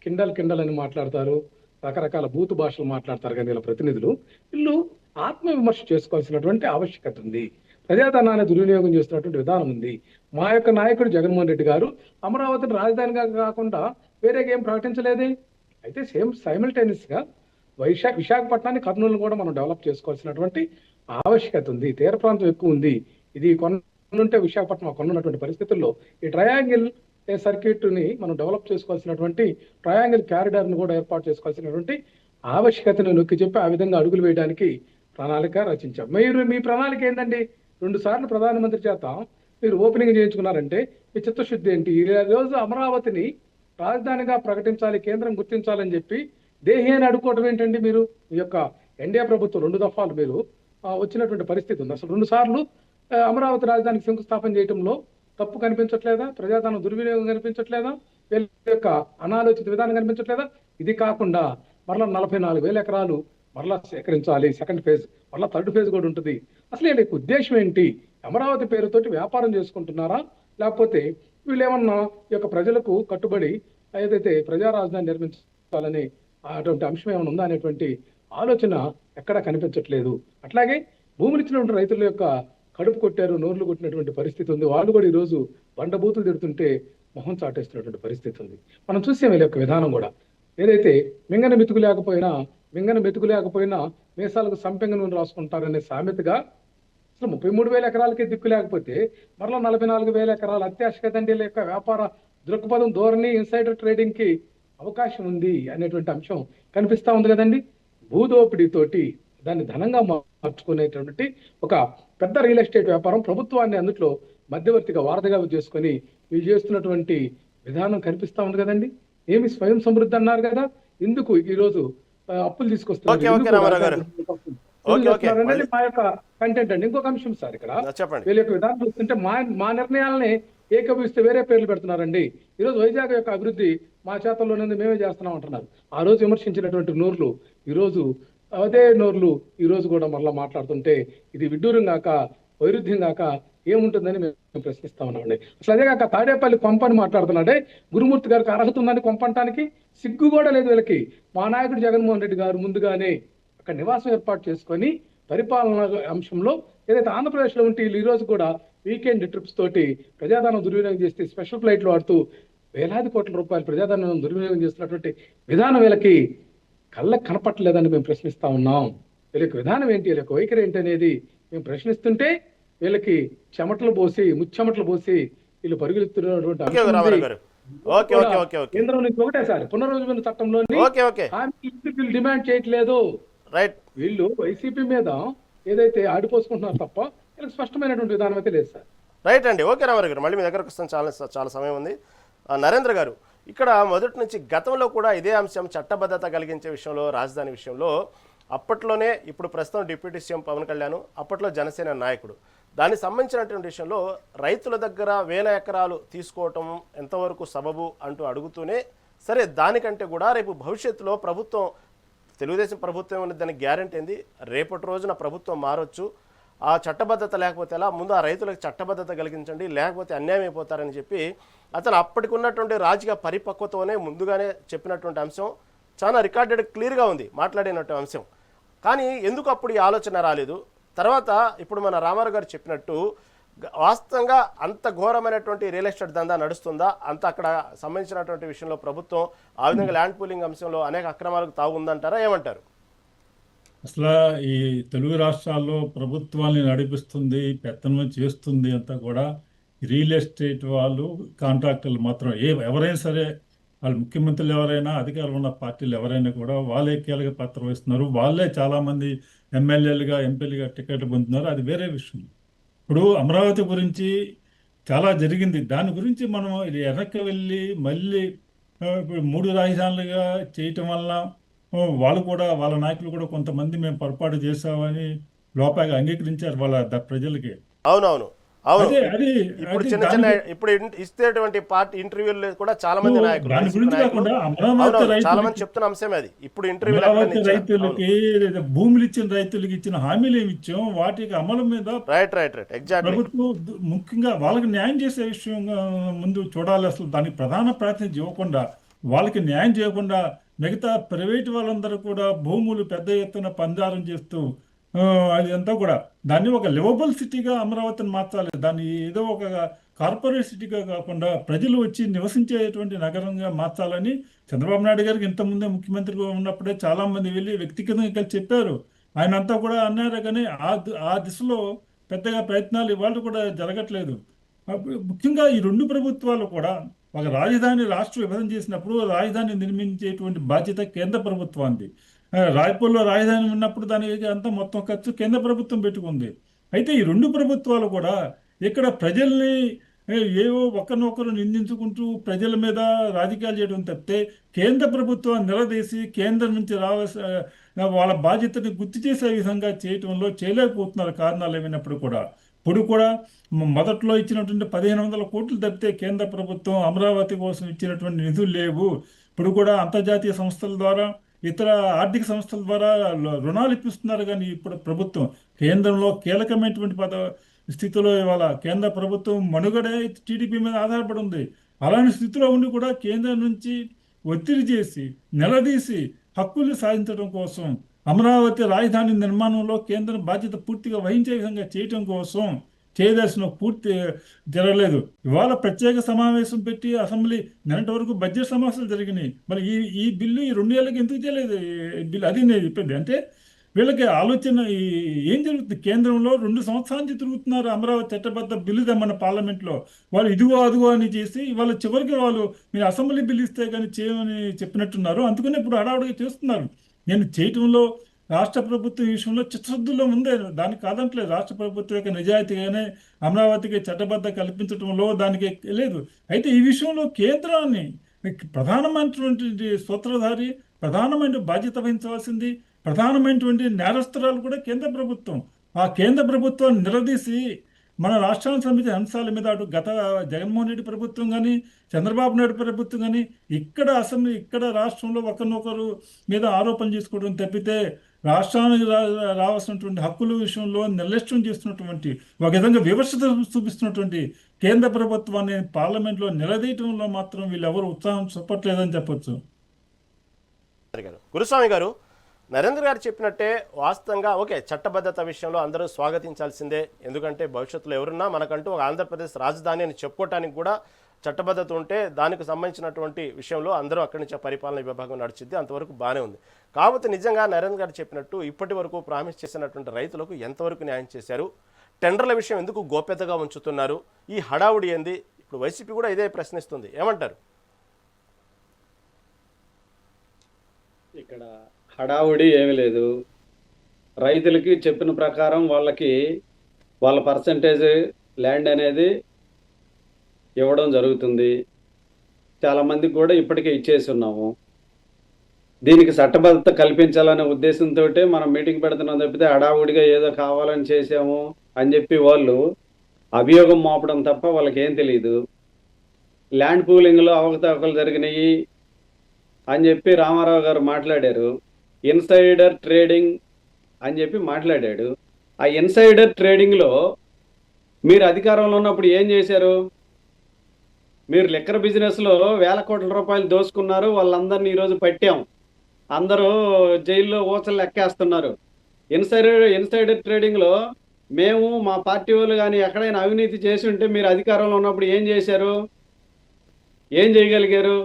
కిండల్ అని మాట్లాడతారు, రకరకాల బూతు భాషలు మాట్లాడతారు, కానీ వీళ్ళ ప్రతినిధులు వీళ్ళు ఆత్మవిమర్శ చేసుకోవాల్సినటువంటి ఆవశ్యకత ఉంది. ప్రజాధనాన్ని దుర్వినియోగం చేస్తున్నటువంటి విధానం ఉంది. మా యొక్క నాయకుడు జగన్మోహన్ రెడ్డి గారు అమరావతిని రాజధానిగా కాకుండా వేరేగా ఏం ప్రకటించలేదే. అయితే సైమల్టేనియస్ గా విశాఖపట్నాన్ని, కర్నూలును కూడా మనం డెవలప్ చేసుకోవాల్సినటువంటి ఆవశ్యకత ఉంది. తీర ప్రాంతం ఎక్కువ ఉంది. ఇది ఉంటే విశాఖపట్నం కొన్నటువంటి పరిస్థితుల్లో ఈ ట్రయాంగిల్ సర్క్యూట్ ని మనం డెవలప్ చేసుకోవాల్సినటువంటి ట్రయాంగిల్ క్యారిడార్ ను కూడా ఏర్పాటు చేసుకోవాల్సినటువంటి ఆవశ్యకతను నొక్కి చెప్పి ఆ విధంగా అడుగులు వేయడానికి ప్రణాళిక రచించాం. మీ ప్రణాళిక ఏంటండి? 2 సార్లు ప్రధానమంత్రి చేత మీరు ఓపెనింగ్ చేయించుకున్నారంటే మీ చిత్తశుద్ధి ఏంటి? ఈ రోజు అమరావతిని రాజధానిగా ప్రకటించాలి, కేంద్రం గుర్తించాలని చెప్పి దేహి అని అడుక్కోవడం ఏంటండి? మీరు ఈ యొక్క ఎన్డీఏ ప్రభుత్వం 2 దఫాలు మీరు వచ్చినటువంటి పరిస్థితి ఉంది. అసలు 2 సార్లు అమరావతి రాజధానికి శంకుస్థాపన చేయడంలో తప్పు కనిపించట్లేదా? ప్రజాధనం దుర్వినియోగం కనిపించట్లేదా? వీళ్ళ యొక్క అనాలోచిత విధానం కనిపించట్లేదా? ఇది కాకుండా మరలా 44,000 ఎకరాలు మరలా సేకరించాలి, సెకండ్ ఫేజ్, మరలా థర్డ్ ఫేజ్ కూడా ఉంటుంది. అసలు వీళ్ళ ఉద్దేశం ఏంటి? అమరావతి పేరుతోటి వ్యాపారం చేసుకుంటున్నారా, లేకపోతే వీళ్ళు ఏమన్నా ఈ యొక్క ప్రజలకు కట్టుబడి ఏదైతే ప్రజా రాజధాని నిర్మించాలని అటువంటి అంశం ఏమైనా ఉందా అనేటువంటి ఆలోచన ఎక్కడా కనిపించట్లేదు. అట్లాగే భూములు ఇచ్చినటువంటి రైతుల యొక్క కడుపు కొట్టారు, నోర్లు కొట్టినటువంటి పరిస్థితి ఉంది. వాళ్ళు కూడా ఈరోజు బండబూతులు తిడుతుంటే మొహం చాటేస్తున్నటువంటి పరిస్థితి ఉంది. మనం చూసాం వీళ్ళ యొక్క విధానం కూడా. ఏదైతే మింగన మెతుకు లేకపోయినా మీసాలకు సంపెంగ నూనె రాసుకుంటారనే సామెతగా అసలు 33,000 ఎకరాలకే దిక్కు లేకపోతే మరలా 44,000 ఎకరాలు అత్యాశ దండీల యొక్క వ్యాపార దృక్పథం, ధోరణి, ఇన్సైడర్ ట్రేడింగ్ కి అవకాశం ఉంది అనేటువంటి అంశం కనిపిస్తా ఉంది కదండి. భూదోపిడీతోటి దాన్ని ధనంగా మార్చుకునేటువంటి ఒక పెద్ద రియల్ ఎస్టేట్ వ్యాపారం ప్రభుత్వాన్ని అందులో మధ్యవర్తిగా వారధిగా చేసుకొని వీళ్ళు చేస్తున్నటువంటి విధానం కనిపిస్తా ఉంది కదండి. ఏమి స్వయం సమృద్ధి అన్నారు కదా, ఎందుకు ఈరోజు అప్పులు తీసుకొస్తున్నారు, ఓకే ఓకే ఎందుకు రామారావు గారు రాజధాని ఎందుకు ఓకే ఓకే చేస్తున్నారు అనేది మళ్ళీ మా యొక్క కంటెంట్ అండి. ఇంకొక అంశం సార్, ఇక్కడ చెప్పండి. వీళ్ళ యొక్క విధానం చూస్తుంటే మా నిర్ణయాలని ఏకీభవిస్తే వేరే పేర్లు పెడుతున్నారండి. ఈరోజు వైజాగ్ యొక్క అభివృద్ధి మా చేతల్లోనే మేమే చేస్తున్నాం అంటున్నారు. ఆ రోజు విమర్శించినటువంటి నోర్లు ఈరోజు అదే నోర్లు ఈ రోజు కూడా మరలా మాట్లాడుతుంటే ఇది విడ్డూరం కాక వైరుధ్యం కాక ఏముంటుందని మేము ప్రశ్నిస్తా ఉన్నామండి. అసలు అదే కాక తాడేపల్లి కొంప అని మాట్లాడుతున్నాడే, గురుమూర్తి గారికి అర్హత ఉందని కొంపంటానికి సిగ్గు కూడా లేదు వీళ్ళకి. మా నాయకుడు జగన్మోహన్ రెడ్డి గారు ముందుగానే అక్కడ నివాసం ఏర్పాటు చేసుకొని పరిపాలన అంశంలో ఏదైతే ఆంధ్రప్రదేశ్లో ఉంటే వీళ్ళు ఈ రోజు కూడా వీకెండ్ ట్రిప్స్ తోటి ప్రజాధనం దుర్వినియోగం చేస్తే స్పెషల్ ఫ్లైట్లు వాడుతూ వేలాది కోట్ల రూపాయలు ప్రజాధనం దుర్వినియోగం చేస్తున్నటువంటి విధానం వీళ్ళకి కళ్ళకు కనపట్టలేదని మేము ప్రశ్నిస్తా ఉన్నాం. వీళ్ళకి విధానం ఏంటి, వీళ్ళకి వైఖరి ఏంటి అనేది మేము ప్రశ్నిస్తుంటే వీళ్ళకి చెమటలు పోసి ముచ్చెమటలు పోసి వీళ్ళు పరుగులెత్తున్నటువంటి ఓకే అంశం రామారావు ఉంది. గారు ఓకే కూడా ఓకే ఓకే ఓకే కేంద్రం నుంచి ఒకటే సార్ పునర్విభజన చట్టంలోని ఓకే ఓకే హామీ వీళ్ళు డిమాండ్ చేయట్లేదు. రైట్ వీళ్ళు వైసీపీ మీద ఏదైతే ఆడిపోసుకుంటున్నారు తప్ప వీళ్ళకి స్పష్టమైనటువంటి విధానం అయితే లేదు సార్. రైట్ అండి. ఓకే రామారావు గారు మళ్ళీ మీ దగ్గరకు వస్తాను, చాలా సమయం ఉంది. నరేంద్ర గారు, ఇక్కడ మొదటి నుంచి గతంలో కూడా ఇదే అంశం చట్టబద్ధత కలిగించే విషయంలో, రాజధాని విషయంలో అప్పట్లోనే, ఇప్పుడు ప్రస్తుతం డిప్యూటీ సీఎం పవన్ కళ్యాణ్, అప్పట్లో జనసేన నాయకుడు, దానికి సంబంధించినటువంటి విషయంలో రైతుల దగ్గర 1000 ఎకరాలు తీసుకోవటం ఎంతవరకు సబబు అంటూ అడుగుతూనే, సరే దానికంటే కూడా రేపు భవిష్యత్తులో ప్రభుత్వం, తెలుగుదేశం ప్రభుత్వం ఉన్నది, దానికి గ్యారెంటీ ఏంది, రేపటి రోజున ప్రభుత్వం మారొచ్చు, ఆ చట్టబద్ధత లేకపోతే ఎలా, ముందు ఆ రైతులకు చట్టబద్ధత కలిగించండి, లేకపోతే అన్యాయం అయిపోతారని చెప్పి అతను అప్పటికి ఉన్నటువంటి రాజకీయ పరిపక్వతనే ముందుగానే చెప్పినటువంటి అంశం చాలా రికార్డెడ్ క్లియర్గా ఉంది, మాట్లాడినటువంటి అంశం. కానీ ఎందుకు అప్పుడు ఈ ఆలోచన రాలేదు? తర్వాత ఇప్పుడు మన రామారావు గారు చెప్పినట్టు వాస్తవంగా అంత ఘోరమైనటువంటి రియల్ ఎస్టేట్ దందా నడుస్తుందా, అంత అక్కడ సంబంధించినటువంటి విషయంలో ప్రభుత్వం ఆ విధంగా ల్యాండ్ పూలింగ్ అంశంలో అనేక అక్రమాలకు తాగుందంటారా, ఏమంటారు? అసలు ఈ తెలుగు రాష్ట్రాల్లో ప్రభుత్వాన్ని నడిపిస్తుంది, పెత్తనం చేస్తుంది అంతా కూడా రియల్ ఎస్టేట్ వాళ్ళు, కాంట్రాక్టర్లు మాత్రం. ఎవరైనా సరే, వాళ్ళు ముఖ్యమంత్రులు ఎవరైనా, అధికారులు ఉన్న పార్టీలు ఎవరైనా కూడా వాళ్ళే కీలక పాత్ర వహిస్తున్నారు. వాళ్ళే చాలామంది ఎమ్మెల్యేలుగా, ఎంపీలుగా టికెట్లు పొందుతున్నారు. అది వేరే విషయం. ఇప్పుడు అమరావతి గురించి చాలా జరిగింది. దాని గురించి మనం ఇది వెనక్కి వెళ్ళి మళ్ళీ ఇప్పుడు 3 రాజధానులుగా చేయటం వల్ల వాళ్ళు కూడా, వాళ్ళ నాయకులు కూడా కొంతమంది మేము పొరపాటు చేసామని లోపాగా అంగీకరించారు వాళ్ళ ప్రజలకి. అవునవును అవును. అదే అది ఇప్పుడు అది చిన్న చిన్న ఇప్పుడు ఇస్తేటువంటి పార్టీ ఇంటర్వ్యూలు కూడా చాలా మంది నాయకులు, దాని గురించి కాకుండా అమరావతి చాలా రైతులకి, మంది చెప్తున్న అంశమే అది. ఇప్పుడు ఇంటర్వ్యూలు అమరావతి రైతులకి భూములు ఇచ్చిన రైతులకి ఇచ్చిన హామీలు ఏమి ఇచ్చాం, వాటికి అమలు మీద రైట్ రైట్ రైట్ ఎగ్జాక్ట్లీ. ప్రభుత్వం ముఖ్యంగా వాళ్ళకి న్యాయం చేసే విషయం ముందు చూడాలి. అసలు దానికి ప్రధాన ప్రాధాన్యత ఇవ్వకుండా, వాళ్ళకి న్యాయం చేయకుండా మిగతా ప్రైవేట్ వాళ్ళందరూ కూడా భూములు పెద్ద ఎత్తున పందారం చేస్తూ అది అంతా కూడా దాన్ని ఒక లివబుల్ సిటీగా అమరావతిని మార్చాలి. దాన్ని ఏదో ఒక కార్పొరేట్ సిటీగా కాకుండా ప్రజలు వచ్చి నివసించేటువంటి నగరంగా మార్చాలని చంద్రబాబు నాయుడు గారికి ఇంతకుముందే ముఖ్యమంత్రిగా ఉన్నప్పుడే చాలా మంది వెళ్ళి వ్యక్తిగతంగా కలిసి చెప్పారు. ఆయన అంతా కూడా అన్నారు, కానీ ఆ దిశలో పెద్దగా ప్రయత్నాలు ఇవాళ కూడా జరగట్లేదు. ముఖ్యంగా ఈ 2 ప్రభుత్వాలు కూడా ఒక రాజధాని, రాష్ట్ర విభజన చేసినప్పుడు రాజధాని నిర్మించేటువంటి బాధ్యత కేంద్ర ప్రభుత్వానికి. రాయపూర్లో రాజధాని ఉన్నప్పుడు దానికి అంతా మొత్తం ఖర్చు కేంద్ర ప్రభుత్వం పెట్టుకుంది. అయితే ఈ 2 ప్రభుత్వాలు కూడా ఇక్కడ ప్రజల్ని ఏవో ఒకరినొకరు నిందించుకుంటూ ప్రజల మీద రాజకీయాలు చేయడం తప్పితే కేంద్ర ప్రభుత్వాన్ని నిలదీసి కేంద్రం నుంచి రావాల్సిన వాళ్ళ బాధ్యతని గుర్తు చేసే విధంగా చేయటంలో చేయలేకపోతున్నారు, కారణాలు ఏమైనప్పుడు కూడా. ఇప్పుడు కూడా మొదట్లో ఇచ్చినటువంటి 1500 కోట్లు తప్పితే కేంద్ర ప్రభుత్వం అమరావతి కోసం ఇచ్చినటువంటి నిధులు లేవు. ఇప్పుడు కూడా అంతర్జాతీయ సంస్థల ద్వారా, ఇతర ఆర్థిక సంస్థల ద్వారా రుణాలు ఇప్పిస్తున్నారు. కానీ ఇప్పుడు ప్రభుత్వం కేంద్రంలో కీలకమైనటువంటి స్థితిలో ఇవాళ కేంద్ర ప్రభుత్వం మనుగడే టీడీపీ మీద ఆధారపడి ఉంది. అలాంటి స్థితిలో ఉండి కూడా కేంద్రం నుంచి ఒత్తిడి చేసి నిలదీసి హక్కులు సాధించడం కోసం, అమరావతి రాజధాని నిర్మాణంలో కేంద్రం బాధ్యత పూర్తిగా వహించే విధంగా చేయటం కోసం చేయదర్శనం పూర్తి జరగలేదు. ఇవాళ ప్రత్యేక సమావేశం పెట్టి అసెంబ్లీ నిన్నటి వరకు బడ్జెట్ సమావేశాలు జరిగినాయి. మరి ఈ బిల్లు ఈ 2 ఏళ్ళకి ఎందుకు చేయలేదు బిల్లు? అది నేను చెప్పేది. అంటే వీళ్ళకి ఆలోచన ఏం జరుగుతుంది? కేంద్రంలో 2 సంవత్సరాల నుంచి తిరుగుతున్నారు. అమరావతి చట్టబద్ధ బిల్లు తెమ్మన్న పార్లమెంట్లో వాళ్ళు ఇదిగో అదిగో అని చేసి ఇవాళ చివరికి వాళ్ళు మీరు అసెంబ్లీ బిల్లు ఇస్తే కానీ చేయమని చెప్పినట్టున్నారు. అందుకని ఇప్పుడు హడావుడిగా చేస్తున్నారు. నేను చేయటంలో రాష్ట్ర ప్రభుత్వం ఈ విషయంలో చిత్తశుద్ధిలో ఉందే, దానికి కాదంటలేదు. రాష్ట్ర ప్రభుత్వం యొక్క నిజాయితీగానే అమరావతికి చట్టబద్ధ కల్పించడంలో దానికి లేదు. అయితే ఈ విషయంలో కేంద్రాన్ని ప్రధానమైనటువంటి సూత్రధారి, ప్రధానమైన బాధ్యత వహించవలసింది, ప్రధానమైనటువంటి నేరస్తురాలు కూడా కేంద్ర ప్రభుత్వం. ఆ కేంద్ర ప్రభుత్వాన్ని నిలదీసి మన రాష్ట్రానికి సంబంధించిన అంశాల మీద అటు గత జగన్మోహన్ రెడ్డి ప్రభుత్వం కానీ, చంద్రబాబు నాయుడు ప్రభుత్వం కానీ ఇక్కడ అసెంబ్లీ, ఇక్కడ రాష్ట్రంలో ఒకరినొకరు మీద ఆరోపణలు చేసుకోవడం తప్పితే రాష్ట్రానికి రావాల్సినటువంటి హక్కుల విషయంలో నిర్లక్ష్యం చేస్తున్నటువంటి, ఒక విధంగా వివక్షత చూపిస్తున్నటువంటి కేంద్ర ప్రభుత్వాన్ని పార్లమెంట్లో నిలదీయటంలో మాత్రం వీళ్ళెవరు ఉత్సాహం చూపట్లేదని చెప్పొచ్చు. గారు గురుస్వామి గారు, నరేంద్ర గారు చెప్పినట్టే వాస్తవంగా ఓకే, చట్టబద్ధత విషయంలో అందరూ స్వాగతించాల్సిందే. ఎందుకంటే భవిష్యత్తులో ఎవరున్నా మనకంటూ ఒక ఆంధ్రప్రదేశ్ రాజధాని అని చెప్పుకోవటానికి కూడా చట్టబద్ధత ఉంటే దానికి సంబంధించినటువంటి విషయంలో అందరూ అక్కడి నుంచి పరిపాలన విభాగం నడిచిద్ది, అంతవరకు బాగానే ఉంది. కాకపోతే నిజంగా నరేంద్ర గారు చెప్పినట్టు ఇప్పటి వరకు ప్రామిస్ చేసినటువంటి రైతులకు ఎంతవరకు న్యాయం చేశారు? టెండర్ల విషయం ఎందుకు గోప్యతగా ఉంచుతున్నారు? ఈ హడావుడి ఏంది? ఇప్పుడు వైసీపీ కూడా ఇదే ప్రశ్నిస్తుంది, ఏమంటారు? ఇక్కడ హడావుడి ఏమీ లేదు. రైతులకి చెప్పిన ప్రకారం వాళ్ళకి వాళ్ళ పర్సంటేజ్ ల్యాండ్ అనేది ఇవ్వడం జరుగుతుంది. చాలామందికి కూడా ఇప్పటికే ఇచ్చేసి ఉన్నాము. దీనికి చట్టబద్ధత కల్పించాలనే ఉద్దేశంతో మనం మీటింగ్ పెడుతున్నాం తప్పితే హడావుడిగా ఏదో కావాలని చేసాము అని చెప్పి వాళ్ళు అభియోగం మోపడం తప్ప వాళ్ళకి ఏం తెలియదు. ల్యాండ్ పూలింగ్లో అవకతవకలు జరిగినాయి అని చెప్పి రామారావు గారు మాట్లాడారు. ఇన్సైడర్ ట్రేడింగ్ అని చెప్పి మాట్లాడాడు. ఆ ఇన్సైడర్ ట్రేడింగ్లో మీరు అధికారంలో ఉన్నప్పుడు ఏం చేశారు? మీరు లిక్కర్ బిజినెస్లో వేల కోట్ల రూపాయలు దోసుకున్నారు. వాళ్ళందరినీ ఈరోజు పట్టాం. అందరూ జైల్లో ఊచలు లెక్కేస్తున్నారు. ఇన్సైడర్ ట్రేడింగ్లో మేము మా పార్టీ వాళ్ళు కానీ ఎక్కడైనా అవినీతి చేసి ఉంటే మీరు అధికారంలో ఉన్నప్పుడు ఏం చేశారు? ఏం చేయగలిగారు?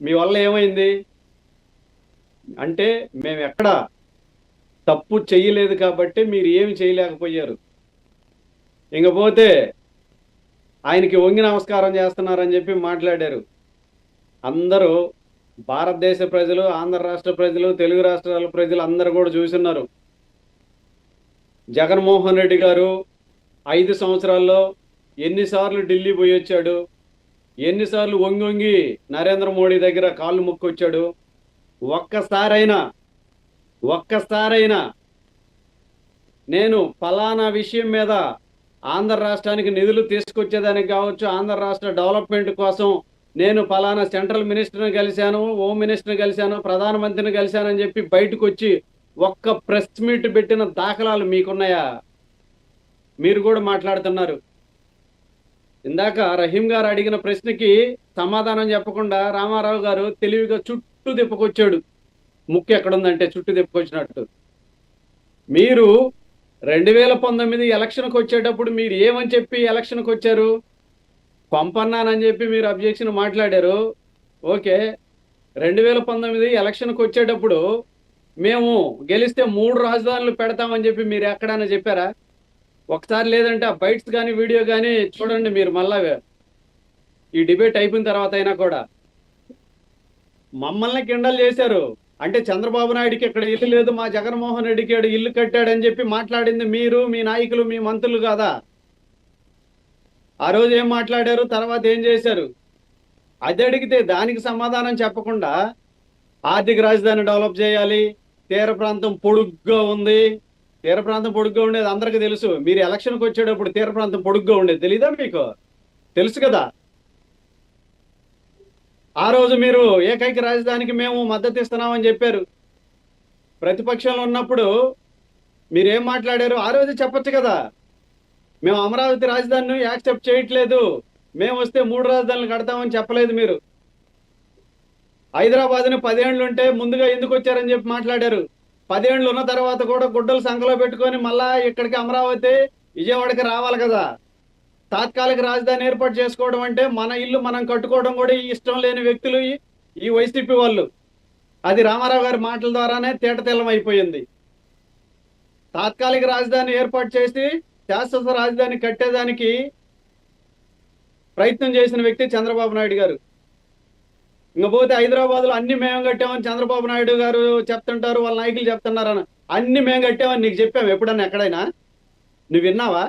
మీ వల్ల ఏమైంది? అంటే మేము ఎక్కడ తప్పు చెయ్యలేదు కాబట్టి మీరు ఏమి చేయలేకపోయారు. ఇంకపోతే ఆయనకి వంగి నమస్కారం చేస్తున్నారని చెప్పి మాట్లాడారు. అందరూ భారతదేశ ప్రజలు, ఆంధ్ర రాష్ట్ర ప్రజలు, తెలుగు రాష్ట్రాల ప్రజలు అందరూ కూడా చూస్తున్నారు. జగన్మోహన్ రెడ్డి గారు 5 సంవత్సరాల్లో ఎన్నిసార్లు ఢిల్లీ పోయి వచ్చాడు, ఎన్నిసార్లు వంగి నరేంద్ర మోడీ దగ్గర కాళ్ళు మొక్కొచ్చాడు. ఒక్కసారైనా నేను ఫలానా విషయం మీద ఆంధ్ర రాష్ట్రానికి నిధులు తీసుకొచ్చేదానికి కావచ్చు, ఆంధ్ర రాష్ట్ర డెవలప్మెంట్ కోసం నేను ఫలానా సెంట్రల్ మినిస్టర్ని కలిశాను, హోమ్ మినిస్టర్ని కలిశాను, ప్రధానమంత్రిని కలిశానని చెప్పి బయటకు వచ్చి ఒక్క ప్రెస్ మీట్ పెట్టిన దాఖలాలు మీకున్నాయా? మీరు కూడా మాట్లాడుతున్నారు. ఇందాక రహీం గారు అడిగిన ప్రశ్నకి సమాధానం చెప్పకుండా రామారావు గారు తెలివిగా చుట్టూ తిప్పుకొచ్చాడు. ముక్కు ఎక్కడుందంటే చుట్టూ తిప్పుకొచ్చినట్టు. మీరు 2019 ఎలక్షన్కి వచ్చేటప్పుడు మీరు ఏమని చెప్పి ఎలక్షన్కి వచ్చారు? పంపన్నానని చెప్పి మీరు అబ్జెక్షన్ మాట్లాడారు. ఓకే, 2019 ఎలక్షన్కి వచ్చేటప్పుడు మేము గెలిస్తే 3 రాజధానులు పెడతామని చెప్పి మీరు ఎక్కడైనా చెప్పారా? ఒకసారి లేదంటే ఆ బైట్స్ కానీ వీడియో కానీ చూడండి. మీరు మళ్ళా ఈ డిబేట్ అయిపోయిన తర్వాత అయినా కూడా మమ్మల్ని కిండల్ చేశారు. అంటే చంద్రబాబు నాయుడికి ఇక్కడ ఇల్లు లేదు, మా జగన్మోహన్ రెడ్డికి ఇల్లు కట్టాడని చెప్పి మాట్లాడింది మీరు, మీ నాయకులు, మీ మంత్రులు కాదా? ఆ రోజు ఏం మాట్లాడారు, తర్వాత ఏం చేశారు? అది అడిగితే దానికి సమాధానం చెప్పకుండా ఆర్థిక రాజధాని డెవలప్ చేయాలి, తీర ప్రాంతం పొడుగ్గా ఉంది. తీర ప్రాంతం పొడుగ్గా ఉండేది అందరికీ తెలుసు. మీరు ఎలక్షన్కి వచ్చేటప్పుడు తీర ప్రాంతం పొడుగ్గా ఉండేది తెలీదా మీకు? తెలుసు కదా. ఆ రోజు మీరు ఏకైక రాజధానికి మేము మద్దతు ఇస్తున్నామని చెప్పారు. ప్రతిపక్షంలో ఉన్నప్పుడు మీరేం మాట్లాడారు? ఆ రోజు చెప్పొచ్చు కదా, మేము అమరావతి రాజధానిని యాక్సెప్ట్ చేయట్లేదు, మేము వస్తే 3 రాజధానులు కడతామని చెప్పలేదు మీరు. హైదరాబాద్ని 10 ఏళ్ళు ఉంటే ముందుగా ఎందుకు వచ్చారని చెప్పి మాట్లాడారు. 10 ఏళ్ళు ఉన్న తర్వాత కూడా గుడ్డలు సంఖలో పెట్టుకొని మళ్ళా ఇక్కడికి అమరావతి, విజయవాడకి రావాలి కదా. తాత్కాలిక రాజధాని ఏర్పాటు చేసుకోవడం అంటే మన ఇల్లు మనం కట్టుకోవడం కూడా ఇష్టం లేని వ్యక్తులు ఈ వైసీపీ వాళ్ళు. అది రామారావు గారి మాటల ద్వారానే తేటతెల్లం అయిపోయింది. తాత్కాలిక రాజధాని ఏర్పాటు చేసి శాశ్వత రాజధాని కట్టేదానికి ప్రయత్నం చేసిన వ్యక్తి చంద్రబాబు నాయుడు గారు. ఇంకపోతే హైదరాబాద్లో అన్ని మేము కట్టామని చంద్రబాబు నాయుడు గారు చెప్తుంటారు, వాళ్ళ నాయకులు చెప్తున్నారని. అన్ని మేము కట్టామని నీకు చెప్పాము ఎప్పుడన్నా ఎక్కడైనా? నువ్వు విన్నావా?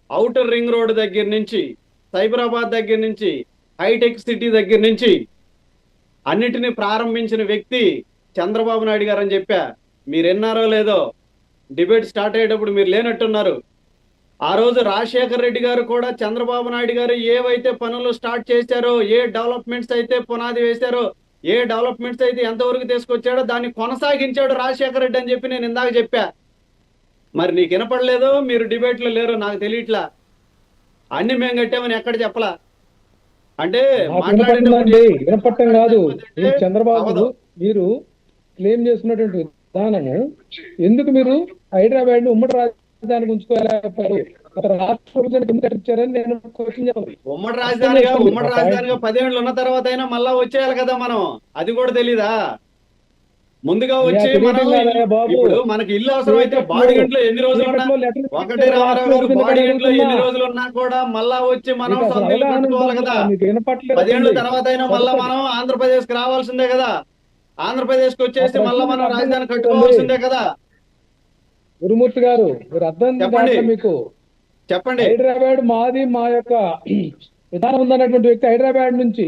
ఔటర్ రింగ్ రోడ్ దగ్గర నుంచి, సైబరాబాద్ దగ్గర నుంచి, హైటెక్ సిటీ దగ్గర నుంచి అన్నిటినీ ప్రారంభించిన వ్యక్తి చంద్రబాబు నాయుడు గారు అని చెప్పా. మీరు విన్నారో లేదో, డిబేట్ స్టార్ట్ అయ్యేటప్పుడు మీరు లేనట్టున్నారు. ఆ రోజు రాజశేఖర్ రెడ్డి గారు కూడా చంద్రబాబు నాయుడు గారు ఏవైతే పనులు స్టార్ట్ చేశారో, ఏ డెవలప్మెంట్స్ అయితే పునాది వేశారో, ఏ డెవలప్మెంట్స్ అయితే ఎంతవరకు తీసుకొచ్చాడో దాన్ని కొనసాగించాడు రాజశేఖర్ రెడ్డి అని చెప్పి నేను ఇందాక చెప్పా. మరి నీకు వినపడలేదు, మీరు డిబేట్లో లేరు, నాకు తెలియట్లా. అన్ని మేము కట్టామని ఎక్కడ చెప్పలా. అంటే వినపడుతుందండి, వినపడటం కాదు. ఈ చంద్రబాబు మీరు క్లెయిమ్ చేస్తున్నటువంటి విధానము ఎందుకు మీరు హైదరాబాద్ ని ఉమ్మడి రాజధానికి ఉంచుకోలేకపోయారు? ఒక రాష్ట్ర విభజనకు ఎందుకు కట్టించారని నేను క్వశ్చన్ చెప్పాలి. ఉమ్మడి రాజధానిగా 10 ఏళ్ళు ఉన్న తర్వాత అయినా మళ్ళా వచ్చేయాలి కదా మనం. అది కూడా తెలీదా? ముందుగా వచ్చి మనం ఇప్పుడు మనకి ఇల్లు అవసరం అయితే బాడిగంట్లో ఎన్ని రోజులు ఉన్నా, ఒకటి రామారావు గారు బాడిగంట్లో ఎన్ని రోజులు ఉన్నా కూడా మళ్ళా వచ్చి మనం సొంత ఇల్లు కట్టుకోవాలి కదా. 10 ఏళ్ళ తర్వాత అయినా మళ్ళా మనం ఆంధ్రప్రదేశ్ కి రావాల్సిందే కదా. ఆంధ్రప్రదేశ్ కి వచ్చేసి మళ్ళా మనం రాజధాని కట్టుకోవాల్సిందే కదా. గురుమూర్తి గారు, మీరు అర్థం చెప్పండి. మీకు చెప్పండి. హైదరాబాద్ మాది, మా యొక్క విధానం ఉందన్నటువంటి వ్యక్తి హైదరాబాద్ నుంచి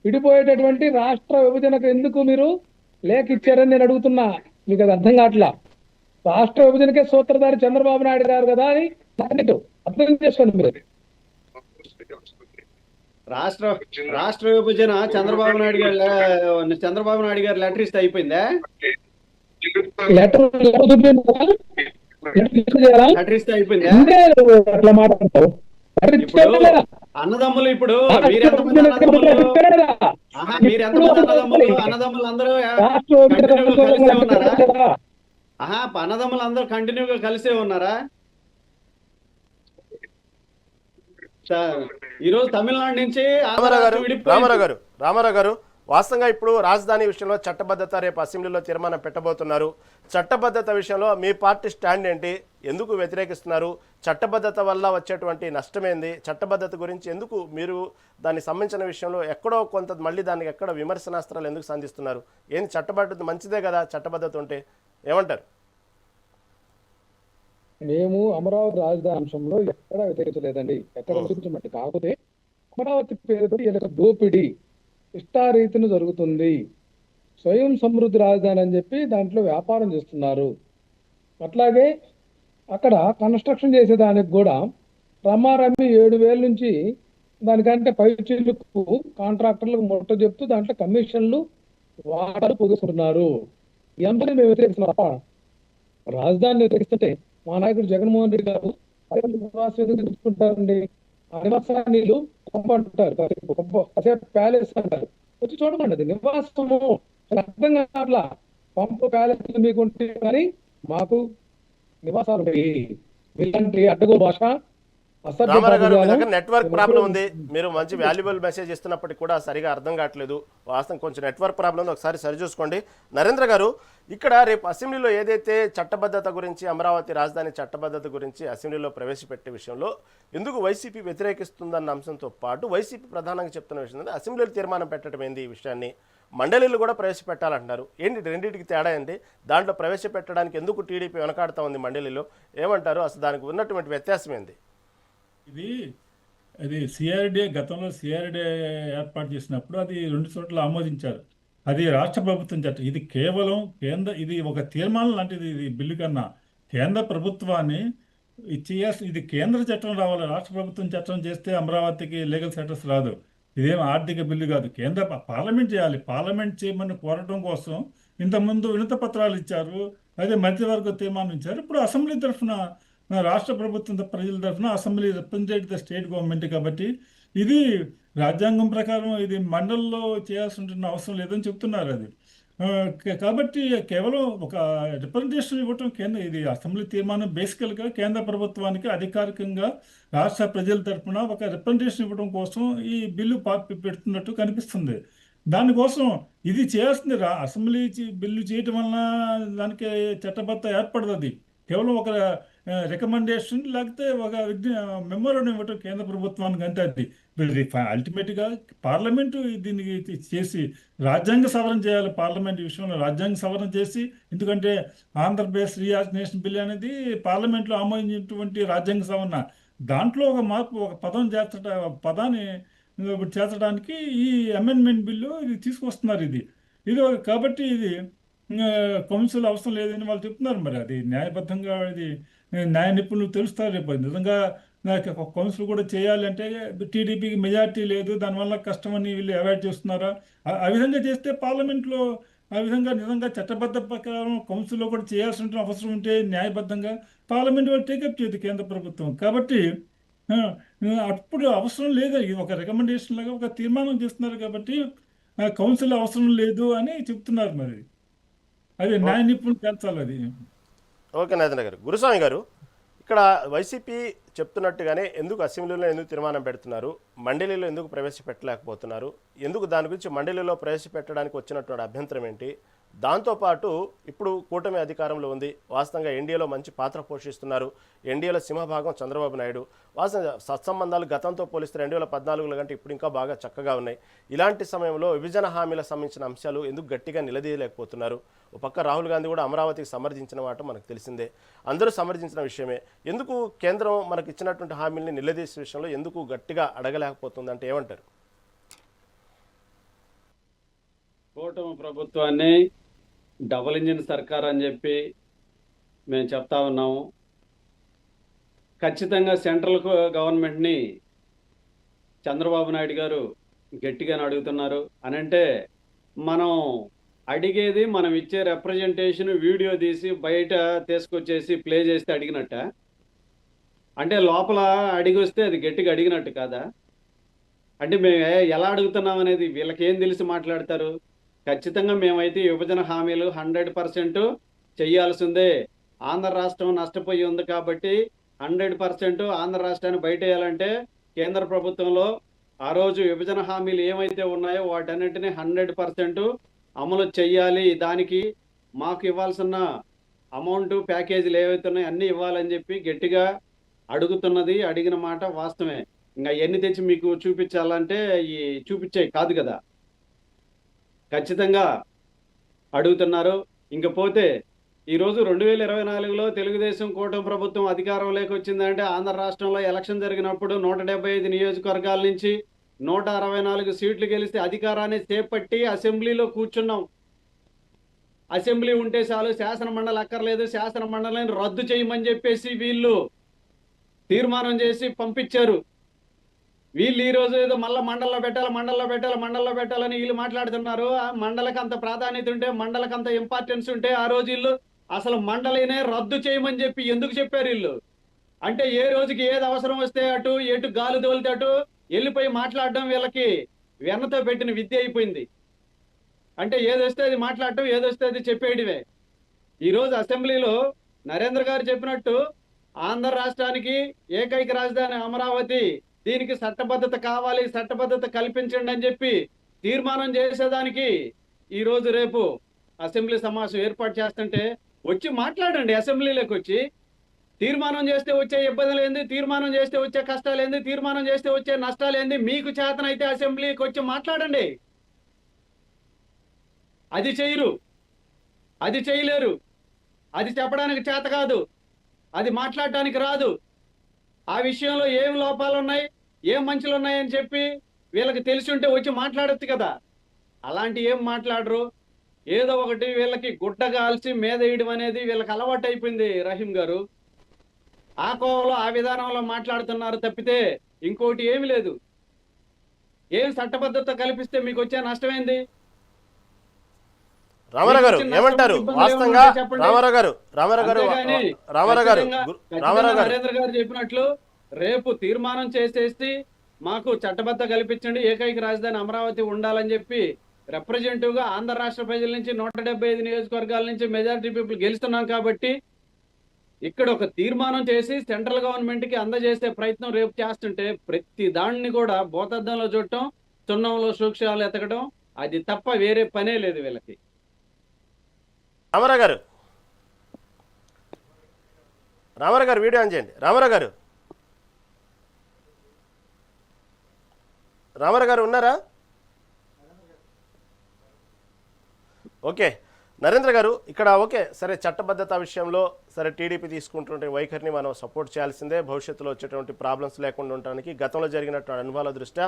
విడిపోయేటటువంటి రాష్ట్ర విభజనకు ఎందుకు మీరు లేఖ ఇచ్చారని నేను అడుగుతున్నా. మీకు అది అర్థం కావట్లా. రాష్ట్ర విభజనకే సూత్రధారి చంద్రబాబు నాయుడు గారు కదా అని అర్థం చేసుకోండి మీరు. రాష్ట్ర విభజన చంద్రబాబు నాయుడు గారు లెటర్ ఇస్తే అయిపోయిందా? లెటర్ ఇస్తే అయిపోయిందా? అట్లా మాట్లాడతావు. అన్నదమ్ములు ఇప్పుడు మీరెంతమంది అన్నదమ్ములు అందరూ కలిసే ఉన్నారా? అన్నదమ్ములు అందరూ కంటిన్యూగా కలిసే ఉన్నారా? ఈరోజు తమిళనాడు నుంచి రామారావు గారు వాస్తవంగా ఇప్పుడు రాజధాని విషయంలో చట్టబద్ధత రేపు అసెంబ్లీలో తీర్మానం పెట్టబోతున్నారు. చట్టబద్ధత విషయంలో మీ పార్టీ స్టాండ్ ఏంటి? ఎందుకు వ్యతిరేకిస్తున్నారు? చట్టబద్ధత వల్ల వచ్చేటువంటి నష్టమేంది? చట్టబద్ధత గురించి ఎందుకు మీరు దానికి సంబంధించిన విషయంలో ఎక్కడో కొంత మళ్ళీ దానికి ఎక్కడ విమర్శనాస్త్రాలు ఎందుకు సంధిస్తున్నారు? ఏంది చట్టబద్ధత మంచిదే కదా చట్టబద్ధత ఉంటే, ఏమంటారు? మేము అమరావతి రాజధాని అంశంలో ఎక్కడా వ్యతిరేకించలేదండి, ఎక్కడ వ్యతిరేకించమండి. కాకపోతే అమరావతి పేరుతో వీళ్ళకి దోపిడీ ఇష్టారీతిని జరుగుతుంది. స్వయం సమృద్ధి రాజధాని అని చెప్పి దాంట్లో వ్యాపారం చేస్తున్నారు. అట్లాగే అక్కడ కన్స్ట్రక్షన్ చేసేదానికి కూడా రమ్మారమ్మి 7,000 నుంచి దానికంటే పైచిలకు కాంట్రాక్టర్లకు మొట్ట చెప్తూ దాంట్లో కమిషన్లు వాటాలు పొందుతున్నారు. ఈ అంశాన్ని మేము వ్యతిరేకిస్తున్నాం తప్ప రాజధానిని వ్యతిరేకిస్తుంటే మా నాయకుడు జగన్మోహన్ రెడ్డి గారు నివాసం తీసుకుంటారండి. ఆ నివాసాన్ని కొంప అంటారు, కాసేపు ప్యాలెస్ అంటారు. వచ్చి చూడమండి, అది నివాసము. అర్థం కావట్లా. పంపు ప్యాలెస్ మీకు ఉంటే కానీ మాకు నివాసాలు ఉంటాయి. ఇలాంటి అడ్డగో భాష రామారావు గారు, మీ దగ్గర నెట్వర్క్ ప్రాబ్లం ఉంది. మీరు మంచి వాల్యుబుల్ మెసేజ్ ఇస్తున్నప్పటికీ కూడా సరిగా అర్థం కావట్లేదు. వాస్తవం కొంచెం నెట్వర్క్ ప్రాబ్లం ఉంది, ఒకసారి సరి చూసుకోండి. నరేంద్ర గారు, ఇక్కడ రేపు అసెంబ్లీలో ఏదైతే చట్టబద్ధత గురించి, అమరావతి రాజధాని చట్టబద్ధత గురించి అసెంబ్లీలో ప్రవేశపెట్టే విషయంలో ఎందుకు వైసీపీ వ్యతిరేకిస్తుందన్న అంశంతో పాటు వైసీపీ ప్రధానంగా చెప్తున్న విషయం అసెంబ్లీలో తీర్మానం పెట్టడం ఏంది? ఈ విషయాన్ని మండలిలో కూడా ప్రవేశపెట్టాలంటున్నారు. ఏంటి రెండింటికి తేడా ఏంటి? దాంట్లో ప్రవేశపెట్టడానికి ఎందుకు టీడీపీ వెనకాడుతూ ఉంది మండలిలో? ఏమంటారు? అసలు దానికి ఉన్నటువంటి వ్యత్యాసం ఏంది? ఇది సిఆర్డీఏ గతంలో సిఆర్డీఏ ఏర్పాటు చేసినప్పుడు అది 2 చోట్ల ఆమోదించారు. అది రాష్ట్ర ప్రభుత్వం చట్టం. ఇది కేవలం ఇది ఒక తీర్మానం లాంటిది. ఇది బిల్లు కన్నా కేంద్ర ప్రభుత్వాన్ని ఇది కేంద్ర చట్టం రావాలి. రాష్ట్ర ప్రభుత్వం చట్టం చేస్తే అమరావతికి లీగల్ స్టేటస్ రాదు. ఇదేం ఆర్థిక బిల్లు కాదు. కేంద్ర పార్లమెంట్ చేయాలి. పార్లమెంట్ చేయమని కోరటం కోసం ఇంతకుముందు వినత పత్రాలు ఇచ్చారు, అదే మంత్రివర్గ తీర్మానం ఇచ్చారు. ఇప్పుడు అసెంబ్లీ తరఫున రాష్ట్ర ప్రభుత్వం ప్రజల తరఫున అసెంబ్లీ రిప్రజెంటేట్ ద స్టేట్ గవర్నమెంట్. కాబట్టి ఇది రాజ్యాంగం ప్రకారం ఇది మండలిలో చేయాల్సిన అవసరం లేదని చెప్తున్నారు. అది కాబట్టి కేవలం ఒక రిప్రజెంటేషన్ ఇవ్వటం ఇది అసెంబ్లీ తీర్మానం బేసికల్గా కేంద్ర ప్రభుత్వానికి అధికారికంగా రాష్ట్ర ప్రజల తరఫున ఒక రిప్రజెంటేషన్ ఇవ్వడం కోసం ఈ బిల్లు పెడుతున్నట్టు కనిపిస్తుంది. దానికోసం ఇది చేయాల్సింది అసెంబ్లీ బిల్లు చేయటం వలన దానికి చట్టబద్ధత ఏర్పడదు. అది కేవలం ఒక రికమెండేషన్ లేకపోతే ఒక మెమోరాండం ఇవ్వటం కేంద్ర ప్రభుత్వానికి, అంతే. అది అల్టిమేట్గా పార్లమెంటు దీనికి చేసి రాజ్యాంగ సవరణ చేయాలి. పార్లమెంట్ ఈ విషయంలో రాజ్యాంగ సవరణ చేసి, ఎందుకంటే ఆంధ్రప్రదేశ్ రీఆర్గనైజేషన్ బిల్ అనేది పార్లమెంట్లో ఆమోదించినటువంటి రాజ్యాంగ సవరణ. దాంట్లో ఒక మార్పు, ఒక పదాన్ని చేర్చడానికి ఈ అమెండ్మెంట్ బిల్లు ఇది తీసుకొస్తున్నారు. కాబట్టి ఇది కౌన్సిల్ అవసరం లేదని వాళ్ళు చెప్తున్నారు. మరి అది న్యాయబద్ధంగా ఇది న్యాయ నిపుణులు తెలుస్తారు. రేపు నిజంగా కౌన్సిల్ కూడా చేయాలి అంటే టీడీపీకి మెజార్టీ లేదు, దానివల్ల కష్టమని వీళ్ళు అవాయిడ్ చేస్తున్నారా? ఆ విధంగా చేస్తే పార్లమెంట్లో ఆ విధంగా నిజంగా చట్టబద్ధ ప్రకారం కౌన్సిల్లో కూడా చేయాల్సిన అవసరం ఉంటే న్యాయబద్ధంగా పార్లమెంట్ వాళ్ళు టేకప్ చేయదు కేంద్ర ప్రభుత్వం. కాబట్టి ఆ, అప్పుడు అవసరం లేదు. ఇది ఒక రికమెండేషన్ లాగా ఒక తీర్మానం చేస్తున్నారు కాబట్టి కౌన్సిల్ అవసరం లేదు అని చెప్తున్నారు. మరి అది న్యాయ నిపుణులు తేల్చాలి అది. ఓకే నాయన గారు. గురుస్వామి గారు, ఇక్కడ వైసీపీ చెప్తున్నట్టుగానే ఎందుకు అసెంబ్లీలో ఎందుకు తీర్మానం పెడుతున్నారు, మండలిలో ఎందుకు ప్రవేశపెట్టలేకపోతున్నారు, ఎందుకు దాని గురించి మండలిలో ప్రవేశపెట్టడానికి వచ్చినటువంటి అభ్యంతరం ఏంటి? దాంతోపాటు ఇప్పుడు కూటమి అధికారంలో ఉంది, వాస్తవంగా ఎన్డీఏలో మంచి పాత్ర పోషిస్తున్నారు, ఎన్డీఏలో సింహభాగం చంద్రబాబు నాయుడు, వాస్తవంగా సత్సంబంధాలు గతంతో పోలిస్తే 2014 కంటే ఇప్పుడు ఇంకా బాగా చక్కగా ఉన్నాయి. ఇలాంటి సమయంలో విభజన హామీలకు సంబంధించిన అంశాలు ఎందుకు గట్టిగా నిలదీయలేకపోతున్నారు? ఒక పక్క రాహుల్ గాంధీ కూడా అమరావతికి సమర్థించిన మాట మనకు తెలిసిందే, అందరూ సమర్థించిన విషయమే. ఎందుకు కేంద్రం మనకు ఇచ్చినటువంటి హామీల్ని నిలదీసే విషయంలో ఎందుకు గట్టిగా అడగలేకపోతుంది అంటే ఏమంటారు? కూటమి ప్రభుత్వాన్ని డబుల్ ఇంజిన్ సర్కార్ అని చెప్పి మేము చెప్తా ఉన్నాము. ఖచ్చితంగా సెంట్రల్ గవర్నమెంట్ని చంద్రబాబు నాయుడు గారు గట్టిగానే అడుగుతున్నారు. అని అంటే మనం అడిగేది, మనం ఇచ్చే రిప్రజెంటేషన్ వీడియో తీసి బయట తీసుకొచ్చేసి ప్లే చేస్తే అడిగినట్ట? అంటే లోపల అడిగి వస్తే అది గట్టిగా అడిగినట్టు కాదా? అంటే మేము ఎలా అడుగుతున్నాం అనేది వీళ్ళకి ఏం తెలిసి మాట్లాడతారు? ఖచ్చితంగా మేమైతే విభజన హామీలు 100% చెయ్యాల్సిందే. ఆంధ్ర రాష్ట్రం నష్టపోయి ఉంది కాబట్టి 100% ఆంధ్ర రాష్ట్రాన్ని బయట వేయాలంటే కేంద్ర ప్రభుత్వంలో ఆ రోజు విభజన హామీలు ఏమైతే ఉన్నాయో వాటన్నిటిని 100% అమలు చెయ్యాలి. దానికి మాకు ఇవ్వాల్సిన అమౌంట్, ప్యాకేజీలు ఏవైతే ఉన్నాయో అన్నీ ఇవ్వాలని చెప్పి గట్టిగా అడుగుతున్నది. అడిగిన మాట వాస్తవమే. ఇంకా ఎన్ని తెచ్చి మీకు చూపించాలంటే ఈ చూపించేవి కాదు కదా. ఖచ్చితంగా అడుగుతున్నారు. ఇంకపోతే ఈరోజు 2024లో తెలుగుదేశం కూటమి ప్రభుత్వం అధికారంలోకి వచ్చిందంటే ఆంధ్ర రాష్ట్రంలో ఎలక్షన్ జరిగినప్పుడు 175 నియోజకవర్గాల నుంచి 164 సీట్లు గెలిస్తే అధికారాన్ని చేపట్టి అసెంబ్లీలో కూర్చున్నాం. అసెంబ్లీ ఉంటే చాలు, శాసన మండలి అక్కర్లేదు, శాసన మండలిని రద్దు చేయమని చెప్పేసి వీళ్ళు తీర్మానం చేసి పంపించారు. వీళ్ళు ఈరోజు ఏదో మళ్ళీ మండల్లో పెట్టాలని వీళ్ళు మాట్లాడుతున్నారు. ఆ మండలికి అంత ప్రాధాన్యత ఉంటే, మండలికి అంత ఇంపార్టెన్స్ ఉంటే ఆ రోజు వీళ్ళు అసలు మండలినే రద్దు చేయమని చెప్పి ఎందుకు చెప్పారు వీళ్ళు? అంటే ఏ రోజుకి ఏది అవసరం వస్తే ఎటు గాలి తోలితే అటు వెళ్ళిపోయి మాట్లాడడం వీళ్ళకి వెన్నతో పెట్టిన విద్య అయిపోయింది. అంటే ఏదొస్తే అది మాట్లాడటం, ఏదొస్తే అది చెప్పేయడమే. ఈరోజు అసెంబ్లీలో నరేంద్ర గారు చెప్పినట్టు ఆంధ్ర రాష్ట్రానికి ఏకైక రాజధాని అమరావతి, దీనికి చట్టబద్ధత కావాలి, చట్టబద్ధత కల్పించండి అని చెప్పి తీర్మానం చేసేదానికి ఈరోజు రేపు అసెంబ్లీ సమావేశం ఏర్పాటు చేస్తుంటే వచ్చి మాట్లాడండి. అసెంబ్లీలోకి వచ్చి తీర్మానం చేస్తే వచ్చే ఇబ్బందులు ఏంది, తీర్మానం చేస్తే వచ్చే కష్టాలు ఏంది, తీర్మానం చేస్తే వచ్చే నష్టాలు ఏంది, మీకు చేతనైతే అసెంబ్లీకి వచ్చి మాట్లాడండి. అది చేయరు, అది చేయలేరు, అది చెప్పడానికి చేత కాదు, అది మాట్లాడటానికి రాదు. ఆ విషయంలో ఏం లోపాలు ఉన్నాయి, ఏం మంచులు ఉన్నాయని చెప్పి వీళ్ళకి తెలిసి ఉంటే వచ్చి మాట్లాడొచ్చు కదా. అలాంటి ఏం మాట్లాడరు. ఏదో ఒకటి వీళ్ళకి గుడ్డ కాల్చి మీద వేయడం అనేది వీళ్ళకి అలవాటు అయిపోయింది. రహీం గారు ఆ కోవలో ఆ విధానంలో మాట్లాడుతున్నారు తప్పితే ఇంకోటి ఏమి లేదు. ఏం చట్టబద్ధత కల్పిస్తే మీకు వచ్చే నష్టమేంది? రామారావు గారు ఏమంటారు? వాస్తవంగా నరేంద్ర గారు చెప్పినట్లు రేపు తీర్మానం చేసేసి మాకు చట్టబద్ధ కల్పించండి, ఏకైక రాజధాని అమరావతి ఉండాలని చెప్పి రిప్రజెంటేటివ్ గా ఆంధ్ర రాష్ట్ర ప్రజల నుంచి 175 నియోజకవర్గాల నుంచి మెజారిటీ పీపుల్ గెలుస్తున్నాం కాబట్టి ఇక్కడ ఒక తీర్మానం చేసి సెంట్రల్ గవర్నమెంట్ కి అందజేసే ప్రయత్నం రేపు చేస్తుంటే ప్రతి దాన్ని కూడా భూతద్దంలో చూడటం, చున్నంలో సూక్ష్మాలు ఎతకడం, అది తప్ప వేరే పనే లేదు వీళ్ళకి. రామారావు గారు రామారావు గారు వీడియో ఆన్ చేయండి. రామారావు గారు ఉన్నారా? ఓకే నరేంద్ర గారు, ఇక్కడ ఓకే సరే, చట్టబద్ధత విషయంలో సరే టీడీపీ తీసుకుంటున్న వైఖరిని మనం సపోర్ట్ చేయాల్సిందే. భవిష్యత్తులో వచ్చేటువంటి ప్రాబ్లమ్స్ లేకుండా ఉండడానికి గతంలో జరిగినటువంటి అనుభవాల దృష్ట్యా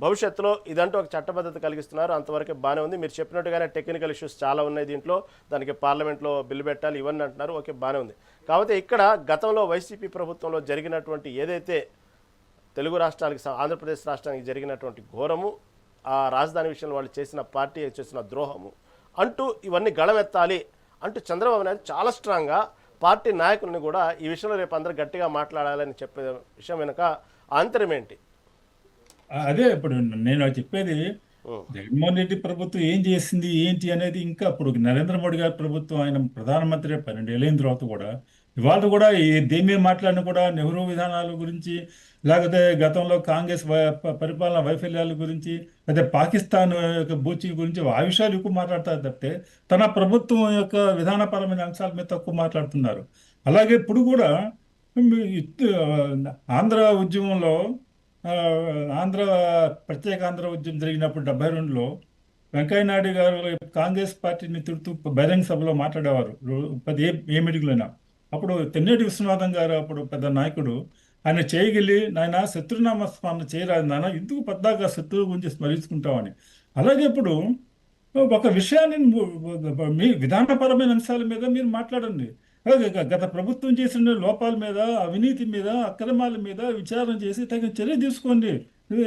భవిష్యత్తులో ఇదంటూ ఒక చట్టబద్ధత కలిగిస్తున్నారు, అంతవరకు బాగానే ఉంది. మీరు చెప్పినట్టుగానే టెక్నికల్ ఇష్యూస్ చాలా ఉన్నాయి దీంట్లో, దానికి పార్లమెంట్లో బిల్లు పెట్టాలి ఇవన్నీ అంటున్నారు, ఓకే బాగానే ఉంది. కాకపోతే ఇక్కడ గతంలో వైసీపీ ప్రభుత్వంలో జరిగినటువంటి ఏదైతే తెలుగు రాష్ట్రాలకి ఆంధ్రప్రదేశ్ రాష్ట్రానికి జరిగినటువంటి ఘోరము, ఆ రాజధాని విషయంలో వాళ్ళు చేసిన పార్టీ చేసిన ద్రోహము అంటూ ఇవన్నీ గళమెత్తాలి అంటూ చంద్రబాబు నాయుడు చాలా స్ట్రాంగ్గా పార్టీ నాయకుల్ని కూడా ఈ విషయంలో రేపు అందరూ గట్టిగా మాట్లాడాలని చెప్పే విషయం వెనుక ఆంతర్యం ఏంటి? అదే ఇప్పుడు నేను చెప్పేది, జగన్మోహన్ రెడ్డి ప్రభుత్వం ఏం చేసింది ఏంటి అనేది ఇంకా ఇప్పుడు నరేంద్ర మోడీ గారి ప్రభుత్వం, ఆయన ప్రధానమంత్రి 12 ఏళ్ళైన తర్వాత కూడా ఇవాళ కూడా దేని మీద మాట్లాడినా కూడా నెహ్రూ విధానాల గురించి, లేకపోతే గతంలో కాంగ్రెస్ పరిపాలన వైఫల్యాల గురించి, లేకపోతే పాకిస్తాన్ యొక్క బూచి గురించి ఆ విషయాలు ఎక్కువ మాట్లాడతారు తప్పితే తన ప్రభుత్వం యొక్క విధానపరమైన అంశాల మీద తక్కువ మాట్లాడుతున్నారు. అలాగే ఇప్పుడు కూడా ఆంధ్ర ఉద్యమంలో ఆంధ్ర ప్రత్యేక ఆంధ్ర ఉద్యమం జరిగినప్పుడు 72లో వెంకయ్య నాయుడు గారు కాంగ్రెస్ పార్టీని తిడుతూ బహిరంగ సభలో మాట్లాడేవారు, ఏ మీటింగ్లోనా. అప్పుడు తెన్నేటి విశ్వనాథం గారు, అప్పుడు పెద్ద నాయకుడు, ఆయన చేయగలి నాయన శత్రునామ స్మరణ చేయరాదు నాన్న, ఎందుకు పద్దాక శత్రువు గురించి స్మరించుకుంటామని. అలాగే ఇప్పుడు ఒక విషయాన్ని మీ విధానపరమైన అంశాల మీద మీరు మాట్లాడండి. గత ప్రభుత్వం చేసిన లోపాల మీద, అవినీతి మీద, అక్రమాల మీద విచారణ చేసి తగిన చర్య తీసుకోండి.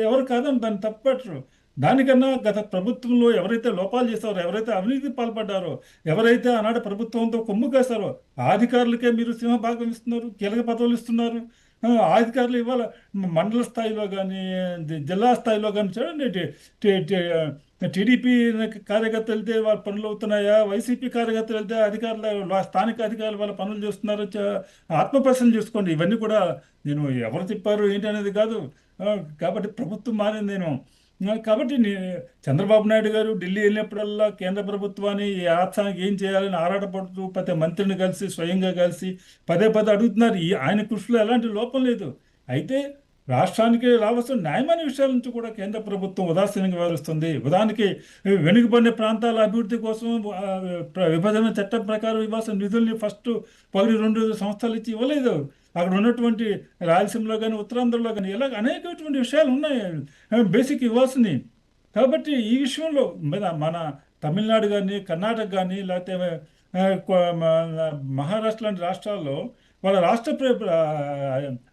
ఎవరు కాదని దాన్ని తప్పట్టరు. దానికన్నా గత ప్రభుత్వంలో ఎవరైతే లోపాలు చేస్తారో, ఎవరైతే అవినీతి పాల్పడ్డారో, ఎవరైతే ఆనాడు ప్రభుత్వంతో కొమ్ము కాస్తారో ఆ అధికారులకే మీరు సింహభాగం ఇస్తున్నారు, కీలక పదవులు ఇస్తున్నారు. ఆ అధికారులు ఇవాళ మండల స్థాయిలో కానీ జిల్లా స్థాయిలో కానీ చూడండి, టీడీపీ కార్యకర్తలు వెళ్తే వాళ్ళ పనులు అవుతున్నాయా, వైసీపీ కార్యకర్తలు వెళ్తే అధికారులు స్థానిక అధికారులు వాళ్ళ పనులు చేస్తున్నారు. ఆత్మపరిశీలన చేసుకోండి. ఇవన్నీ కూడా నేను ఎవరు చెప్పారు ఏంటి అనేది కాదు. కాబట్టి ప్రభుత్వం మారింది. కాబట్టి చంద్రబాబు నాయుడు గారు ఢిల్లీ వెళ్ళినప్పుడల్లా కేంద్ర ప్రభుత్వాన్ని ఈ రాష్ట్రానికి ఏం చేయాలని ఆరాటపడుతూ ప్రతి మంత్రిని కలిసి స్వయంగా కలిసి పదే అడుగుతున్నారు. ఆయన కృషిలో ఎలాంటి లోపం లేదు. అయితే రాష్ట్రానికి రావాల్సిన న్యాయమైన విషయాల నుంచి కూడా కేంద్ర ప్రభుత్వం ఉదాసీనంగా వ్యవహరిస్తుంది. ఉదాహరణకి వెనుకబడిన ప్రాంతాల అభివృద్ధి కోసం విభజన చట్టం ప్రకారం ఇవ్వాల్సిన నిధుల్ని ఫస్ట్ 2 సంవత్సరాలు ఇచ్చి ఇవ్వలేదు. అక్కడ ఉన్నటువంటి రాయలసీమలో కానీ ఉత్తరాంధ్రలో కానీ ఇలా అనేకటువంటి విషయాలు ఉన్నాయి బేసిక్ ఇవ్వాల్సినవి. కాబట్టి ఈ విషయంలో మన తమిళనాడు కానీ కర్ణాటక కానీ లేకపోతే మహారాష్ట్ర లాంటి రాష్ట్రాల్లో వాళ్ళ రాష్ట్ర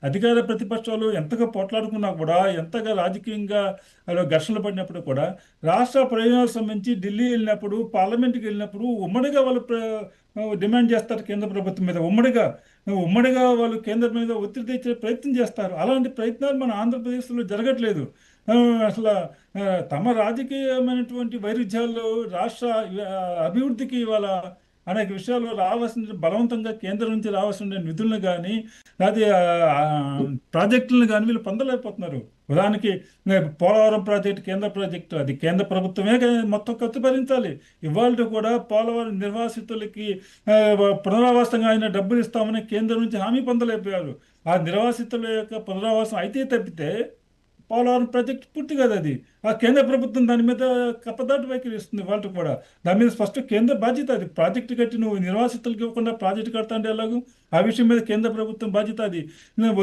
అధికార ప్రతిపక్షాలు ఎంతగా పోట్లాడుకున్నా కూడా, ఎంతగా రాజకీయంగా ఘర్షణలు పడినప్పుడు కూడా రాష్ట్ర ప్రయోజనాలకు సంబంధించి ఢిల్లీ వెళ్ళినప్పుడు, పార్లమెంట్కి వెళ్ళినప్పుడు ఉమ్మడిగా వాళ్ళు డిమాండ్ చేస్తారు కేంద్ర ప్రభుత్వం మీద. ఉమ్మడిగా వాళ్ళు కేంద్రం మీద ఒత్తిడి తెచ్చే ప్రయత్నం చేస్తారు. అలాంటి ప్రయత్నాలు మన ఆంధ్రప్రదేశ్లో జరగట్లేదు. అసలు తమ రాజకీయమైనటువంటి వైరుధ్యాలు రాష్ట్ర అభివృద్ధికి వాళ్ళ అనేక విషయాలు రావాల్సిన బలవంతంగా కేంద్రం నుంచి రావాల్సిన నిధులను కానీ లేకపోతే ప్రాజెక్టులను కానీ వీళ్ళు పొందలేకపోతున్నారు. ఉదాహరణకి పోలవరం ప్రాజెక్టు కేంద్ర ప్రాజెక్టు, అది కేంద్ర ప్రభుత్వమే మొత్తం ఖర్చు భరించాలి. ఇవాళ కూడా పోలవరం నిర్వాసితులకి పునరావాసంగా ఆయన డబ్బులు ఇస్తామని కేంద్రం నుంచి హామీ పొందలేకపోయారు. ఆ నిర్వాసితుల యొక్క పునరావాసం అయితే తప్పితే పోలవరం ప్రాజెక్టు పూర్తి కాదు. అది ఆ కేంద్ర ప్రభుత్వం దాని మీద కప్పదాటు వైఖరి ఇస్తుంది. వాళ్ళకి కూడా దాని మీద ఫస్ట్ కేంద్ర బాధ్యత. అది ప్రాజెక్టు కట్టి నువ్వు నిర్వాసితులకు ఇవ్వకుండా ప్రాజెక్టు కడతా అంటే ఎలాగూ ఆ విషయం మీద కేంద్ర ప్రభుత్వం బాధ్యత. అది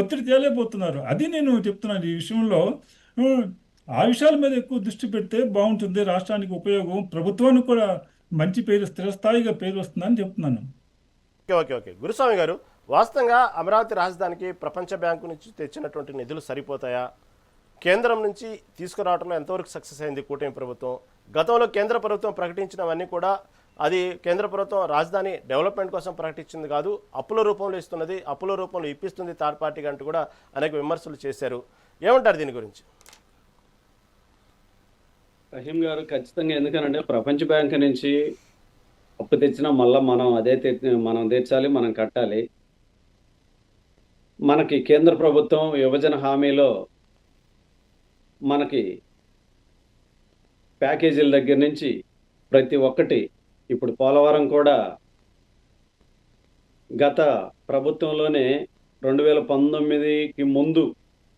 ఒత్తిడి తేలేకపోతున్నారు. అది నేను చెప్తున్నాను. ఈ విషయంలో ఆ విషయాల మీద ఎక్కువ దృష్టి పెడితే బాగుంటుంది. రాష్ట్రానికి ఉపయోగం, ప్రభుత్వానికి కూడా మంచి పేరు, స్థిరస్థాయిగా పేరు వస్తుందని చెప్తున్నాను. ఓకే గురుస్వామి గారు, వాస్తవంగా అమరావతి రాజధానికి ప్రపంచ బ్యాంకు నుంచి తెచ్చినటువంటి నిధులు సరిపోతాయా? కేంద్రం నుంచి తీసుకురావడంలో ఎంతవరకు సక్సెస్ అయింది కూటమి ప్రభుత్వం? గతంలో కేంద్ర ప్రభుత్వం ప్రకటించినవన్నీ కూడా అది కేంద్ర ప్రభుత్వం రాజధాని డెవలప్మెంట్ కోసం ప్రకటించింది కాదు, అప్పుల రూపంలో ఇస్తున్నది, అప్పుల రూపంలో ఇప్పిస్తుంది థర్డ్ పార్టీకి అంటూ కూడా అనేక విమర్శలు చేశారు. ఏమంటారు దీని గురించి? రహీం గారు, ఖచ్చితంగా. ఎందుకనంటే ప్రపంచ బ్యాంక్ నుంచి అప్పు తెచ్చినా మళ్ళీ మనం తీర్చాలి, మనం కట్టాలి. మనకి కేంద్ర ప్రభుత్వం విభజన హామీలో మనకి ప్యాకేజీల దగ్గర నుంచి ప్రతి ఒక్కటి, ఇప్పుడు పోలవరం కూడా గత ప్రభుత్వంలోనే 2019కి ముందు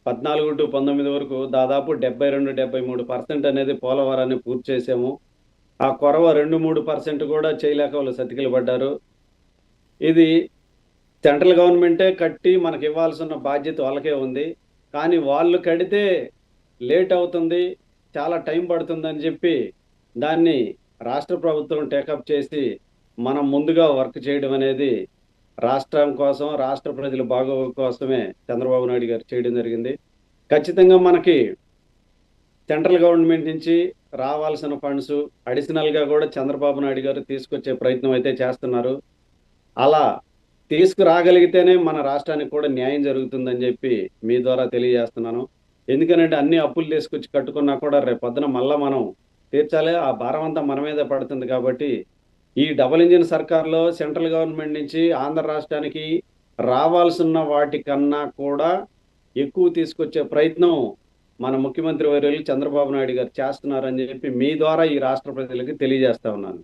14 టు 19 వరకు దాదాపు 72-73% అనేది పోలవరాన్ని పూర్తి చేసాము. ఆ కొరవ 2-3% కూడా చేయలేక వాళ్ళు సతికిల పడ్డారు. ఇది సెంట్రల్ గవర్నమెంటే కట్టి మనకి ఇవ్వాల్సిన బాధ్యత వాళ్ళకే ఉంది. కానీ వాళ్ళు కడితే లేట్ అవుతుంది, చాలా టైం పడుతుందని చెప్పి దాన్ని రాష్ట్ర ప్రభుత్వం టేకప్ చేసి మనం ముందుగా వర్క్ చేయడం అనేది రాష్ట్రం కోసం, రాష్ట్ర ప్రజల బాగోగు కోసమే చంద్రబాబు నాయుడు గారు చేయడం జరిగింది. ఖచ్చితంగా మనకి సెంట్రల్ గవర్నమెంట్ నుంచి రావాల్సిన ఫండ్స్ అడిషనల్గా కూడా చంద్రబాబు నాయుడు గారు తీసుకొచ్చే ప్రయత్నం అయితే చేస్తున్నారు. అలా తీసుకురాగలిగితేనే మన రాష్ట్రానికి కూడా న్యాయం జరుగుతుందని చెప్పి మీ ద్వారా తెలియజేస్తున్నాను. ఎందుకనంటే అన్ని అప్పులు తీసుకొచ్చి కట్టుకున్నా కూడా రేపొద్దున మళ్ళా మనం తీర్చాలి, ఆ భారం అంతా మన మీద పడుతుంది. కాబట్టి ఈ డబుల్ ఇంజిన్ సర్కార్లో సెంట్రల్ గవర్నమెంట్ నుంచి ఆంధ్ర రాష్ట్రానికి రావాల్సిన వాటికన్నా కూడా ఎక్కువ తీసుకొచ్చే ప్రయత్నం మన ముఖ్యమంత్రి వర్యులు చంద్రబాబు నాయుడు గారు చేస్తున్నారని చెప్పి మీ ద్వారా ఈ రాష్ట్ర ప్రజలకు తెలియజేస్తా ఉన్నాను.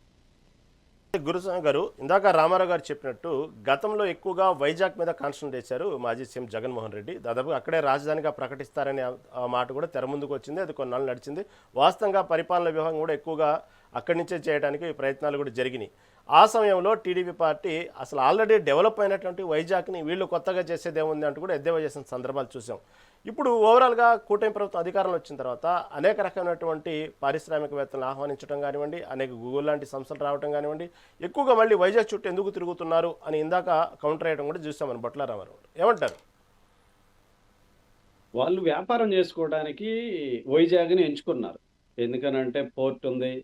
గురుస్వామి గారు, ఇందాక రామారావు గారు చెప్పినట్టు గతంలో ఎక్కువగా వైజాగ్ మీద కాన్సన్ట్రేట్ చేశారు మాజీ సీఎం జగన్మోహన్ రెడ్డి. దాదాపు అక్కడే రాజధానిగా ప్రకటిస్తారనే ఆ మాట కూడా తెర ముందుకు వచ్చింది. అది కొన్నాళ్ళు నడిచింది. వాస్తవంగా పరిపాలన విభాగం కూడా ఎక్కువగా అక్కడి నుంచే చేయడానికి ప్రయత్నాలు కూడా జరిగినాయి. ఆ సమయంలో టీడీపీ పార్టీ అసలు ఆల్రెడీ డెవలప్ అయినటువంటి వైజాగ్ని వీళ్ళు కొత్తగా చేసేదేముంది అంటూ కూడా ఎద్దేవా చేసిన సందర్భాలు చూసాం. ఇప్పుడు ఓవరాల్గా కూటమి ప్రభుత్వం అధికారంలో వచ్చిన తర్వాత అనేక రకమైనటువంటి పారిశ్రామికవేత్తలను ఆహ్వానించడం కానివ్వండి, అనేక గూగుల్ లాంటి సంస్థలు రావడం కానివ్వండి, ఎక్కువగా మళ్ళీ వైజాగ్ చుట్టూ ఎందుకు తిరుగుతున్నారు అని ఇందాక కౌంటర్ వేయడం కూడా చూసామని బొట్ల రామారావు ఏమంటారు? వాళ్ళు వ్యాపారం చేసుకోవడానికి వైజాగ్ని ఎంచుకున్నారు. ఎందుకనంటే పోర్ట్ ఉంది,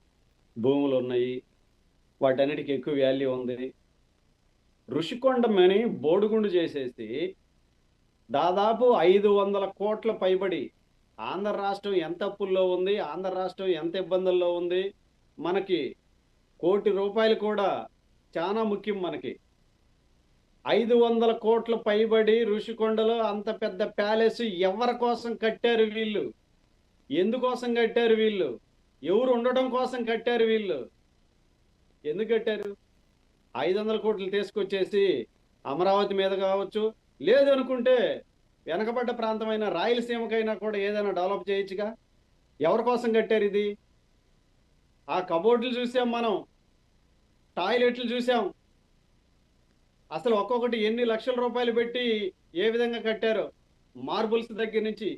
భూములు ఉన్నాయి, వాటన్నిటికీ ఎక్కువ వాల్యూ ఉంది. ఋషికొండమని బోడుగుండు చేసేసి దాదాపు 500 కోట్ల పైబడి ఆంధ్ర రాష్ట్రం ఎంత అప్పుల్లో ఉంది, ఆంధ్ర రాష్ట్రం ఎంత ఇబ్బందుల్లో ఉంది, మనకి ₹1 కోటి కూడా చాలా ముఖ్యం. మనకి 500 కోట్ల పైబడి ఋషికొండలో అంత పెద్ద ప్యాలెస్ ఎవరి కోసం కట్టారు వీళ్ళు? ఎందుకోసం కట్టారు వీళ్ళు? ఎవరు ఉండటం కోసం కట్టారు వీళ్ళు? ఎందుకు కట్టారు? 500 కోట్లు తీసుకొచ్చేసి అమరావతి మీద కావచ్చు, లేదు అనుకుంటే వెనకబడ్డ ప్రాంతమైన రాయలసీమకైనా కూడా ఏదైనా డెవలప్ చేయొచ్చుగా. ఎవరి కోసం కట్టారు ఇది? ఆ కబోర్డులు చూసాం, మనం టాయిలెట్లు చూసాం. అసలు ఒక్కొక్కటి ఎన్ని లక్షల రూపాయలు పెట్టి ఏ విధంగా కట్టారో, మార్బుల్స్ దగ్గర నుంచి.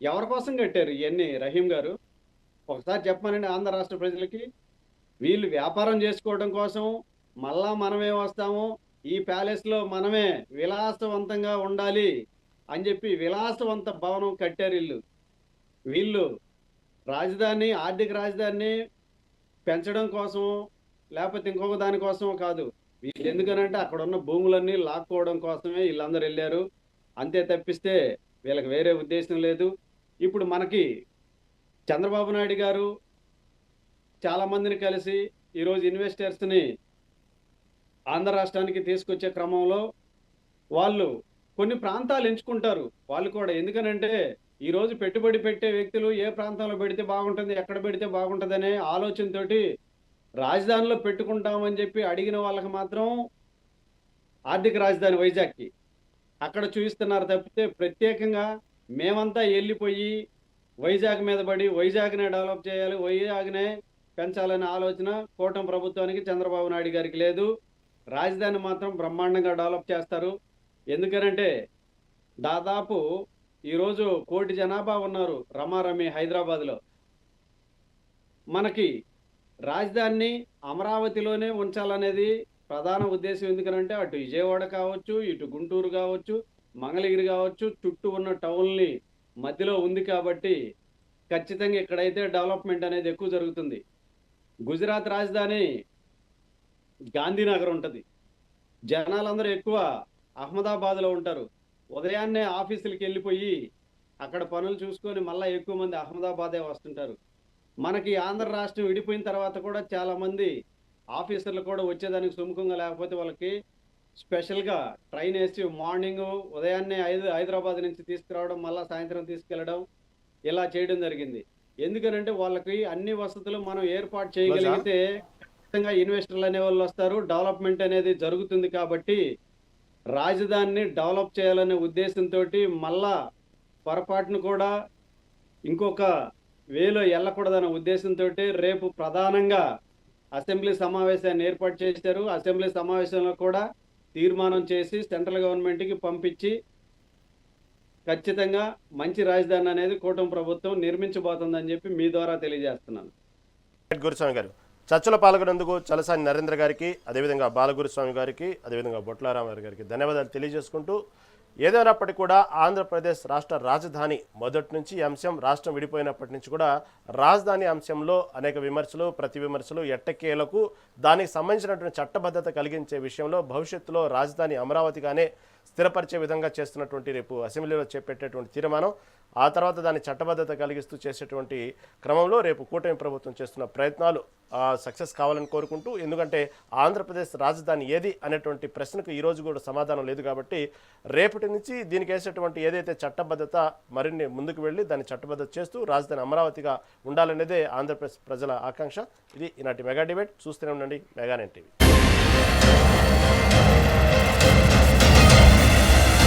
ఎవరి కోసం కట్టారు ఇవన్నీ రహీం గారు? ఒకసారి చెప్పమనండి ఆంధ్ర రాష్ట్ర ప్రజలకి. వీళ్ళు వ్యాపారం చేసుకోవడం కోసం మళ్ళా మనమే వస్తాము, ఈ ప్యాలెస్లో మనమే విలాసవంతంగా ఉండాలి అని చెప్పి విలాసవంత భవనం కట్టారు వీళ్ళు రాజధాని, ఆర్థిక రాజధానిని పెంచడం కోసం లేకపోతే ఇంకొక దానికోసం కాదు. వీళ్ళు ఎందుకనంటే అక్కడ ఉన్న భూములన్నీ లాక్కోవడం కోసమే వీళ్ళందరూ వెళ్ళారు. అంతే తప్పిస్తే వీళ్ళకి వేరే ఉద్దేశం లేదు. ఇప్పుడు మనకి చంద్రబాబు నాయుడు గారు చాలామందిని కలిసి ఈరోజు ఇన్వెస్టర్స్ని ఆంధ్ర రాష్ట్రానికి తీసుకొచ్చే క్రమంలో వాళ్ళు కొన్ని ప్రాంతాలు ఎంచుకుంటారు. వాళ్ళు కూడా ఎందుకనంటే ఈరోజు పెట్టుబడి పెట్టే వ్యక్తులు ఏ ప్రాంతంలో పెడితే బాగుంటుంది, ఎక్కడ పెడితే బాగుంటుంది అనే ఆలోచనతోటి రాజధానిలో పెట్టుకుంటామని చెప్పి అడిగిన వాళ్ళకి మాత్రం ఆర్థిక రాజధాని వైజాగ్కి అక్కడ చూపిస్తున్నారు తప్పితే ప్రత్యేకంగా మేమంతా వెళ్ళిపోయి వైజాగ్ మీద పడి వైజాగ్నే డెవలప్ చేయాలి, వైజాగ్నే పెంచాలనే ఆలోచన కూటమి ప్రభుత్వానికి, చంద్రబాబు నాయుడు గారికి లేదు. రాజధాని మాత్రం బ్రహ్మాండంగా డెవలప్ చేస్తారు. ఎందుకనంటే దాదాపు ఈరోజు 1 కోటి జనాభా ఉన్నారు రమారమి హైదరాబాద్లో. మనకి రాజధానిని అమరావతిలోనే ఉంచాలనేది ప్రధాన ఉద్దేశం. ఎందుకనంటే అటు విజయవాడ కావచ్చు, ఇటు గుంటూరు కావచ్చు, మంగళగిరి కావచ్చు, చుట్టూ ఉన్న టౌన్ని మధ్యలో ఉంది. కాబట్టి ఖచ్చితంగా ఇక్కడైతే డెవలప్మెంట్ అనేది ఎక్కువ జరుగుతుంది. గుజరాత్ రాజధాని గాంధీనగర్ ఉంటుంది. జనాలందరూ ఎక్కువ అహ్మదాబాద్లో ఉంటారు. ఉదయాన్నే ఆఫీసులకి వెళ్ళిపోయి అక్కడ పనులు చూసుకొని మళ్ళీ ఎక్కువ మంది అహ్మదాబాదే వస్తుంటారు. మనకి ఆంధ్ర రాష్ట్రం విడిపోయిన తర్వాత కూడా చాలామంది ఆఫీసర్లు కూడా వచ్చేదానికి సుముఖంగా లేకపోతే వాళ్ళకి స్పెషల్గా ట్రైన్ వేసి మార్నింగ్ ఉదయాన్నే హైదరాబాద్ నుంచి తీసుకురావడం, మళ్ళీ సాయంత్రం తీసుకెళ్ళడం ఇలా చేయడం జరిగింది. ఎందుకనంటే వాళ్ళకి అన్ని వసతులు మనం ఏర్పాటు చేయగలిగితే ఖచ్చితంగా ఇన్వెస్టర్లు అనే వాళ్ళు వస్తారు, డెవలప్మెంట్ అనేది జరుగుతుంది. కాబట్టి రాజధానిని డెవలప్ చేయాలనే ఉద్దేశంతో మళ్ళా పొరపాటును కూడా ఇంకొక వేలో వెళ్ళకూడదనే ఉద్దేశంతో రేపు ప్రధానంగా అసెంబ్లీ సమావేశాన్ని ఏర్పాటు చేశారు. అసెంబ్లీ సమావేశంలో కూడా తీర్మానం చేసి సెంట్రల్ గవర్నమెంట్కి పంపించి ఖచ్చితంగా మంచి రాజధాని అనేది కూటమి ప్రభుత్వం నిర్మించబోతుందని చెప్పి మీ ద్వారా తెలియజేస్తున్నాను. గురుస్వామి గారు, చర్చలో పాల్గొనేందుకు చలసాని నరేంద్ర గారికి, అదేవిధంగా బాలగురుస్వామి గారికి, అదేవిధంగా బొట్ల గారికి ధన్యవాదాలు తెలియజేసుకుంటూ, ఏదైనప్పటికీ కూడా ఆంధ్రప్రదేశ్ రాష్ట్ర రాజధాని మొదటి నుంచి ఈ అంశం రాష్ట్రం విడిపోయినప్పటి నుంచి కూడా రాజధాని అంశంలో అనేక విమర్శలు, ప్రతి విమర్శలు, ఎట్టకేలకు దానికి సంబంధించినటువంటి చట్టబద్ధత కలిగించే విషయంలో భవిష్యత్తులో రాజధాని అమరావతిగానే స్థిరపరిచే విధంగా చేస్తున్నటువంటి రేపు అసెంబ్లీలో చేపట్టేటువంటి తీర్మానం, ఆ తర్వాత దాని చట్టబద్ధత కలిగిస్తూ చేసేటువంటి క్రమంలో రేపు కూటమి ప్రభుత్వం చేస్తున్న ప్రయత్నాలు సక్సెస్ కావాలని కోరుకుంటూ, ఎందుకంటే ఆంధ్రప్రదేశ్ రాజధాని ఏది అనేటువంటి ప్రశ్నకు ఈరోజు కూడా సమాధానం లేదు కాబట్టి రేపటి నుంచి దీనికి వేసేటువంటి ఏదైతే చట్టబద్ధత మరిన్ని ముందుకు వెళ్ళి దాన్ని చట్టబద్ధత చేస్తూ రాజధాని అమరావతిగా ఉండాలనేదే ఆంధ్రప్రదేశ్ ప్రజల ఆకాంక్ష. ఇది ఈనాటి మెగా డిబేట్. చూస్తూనే ఉండండి మెగా9 టీవీ.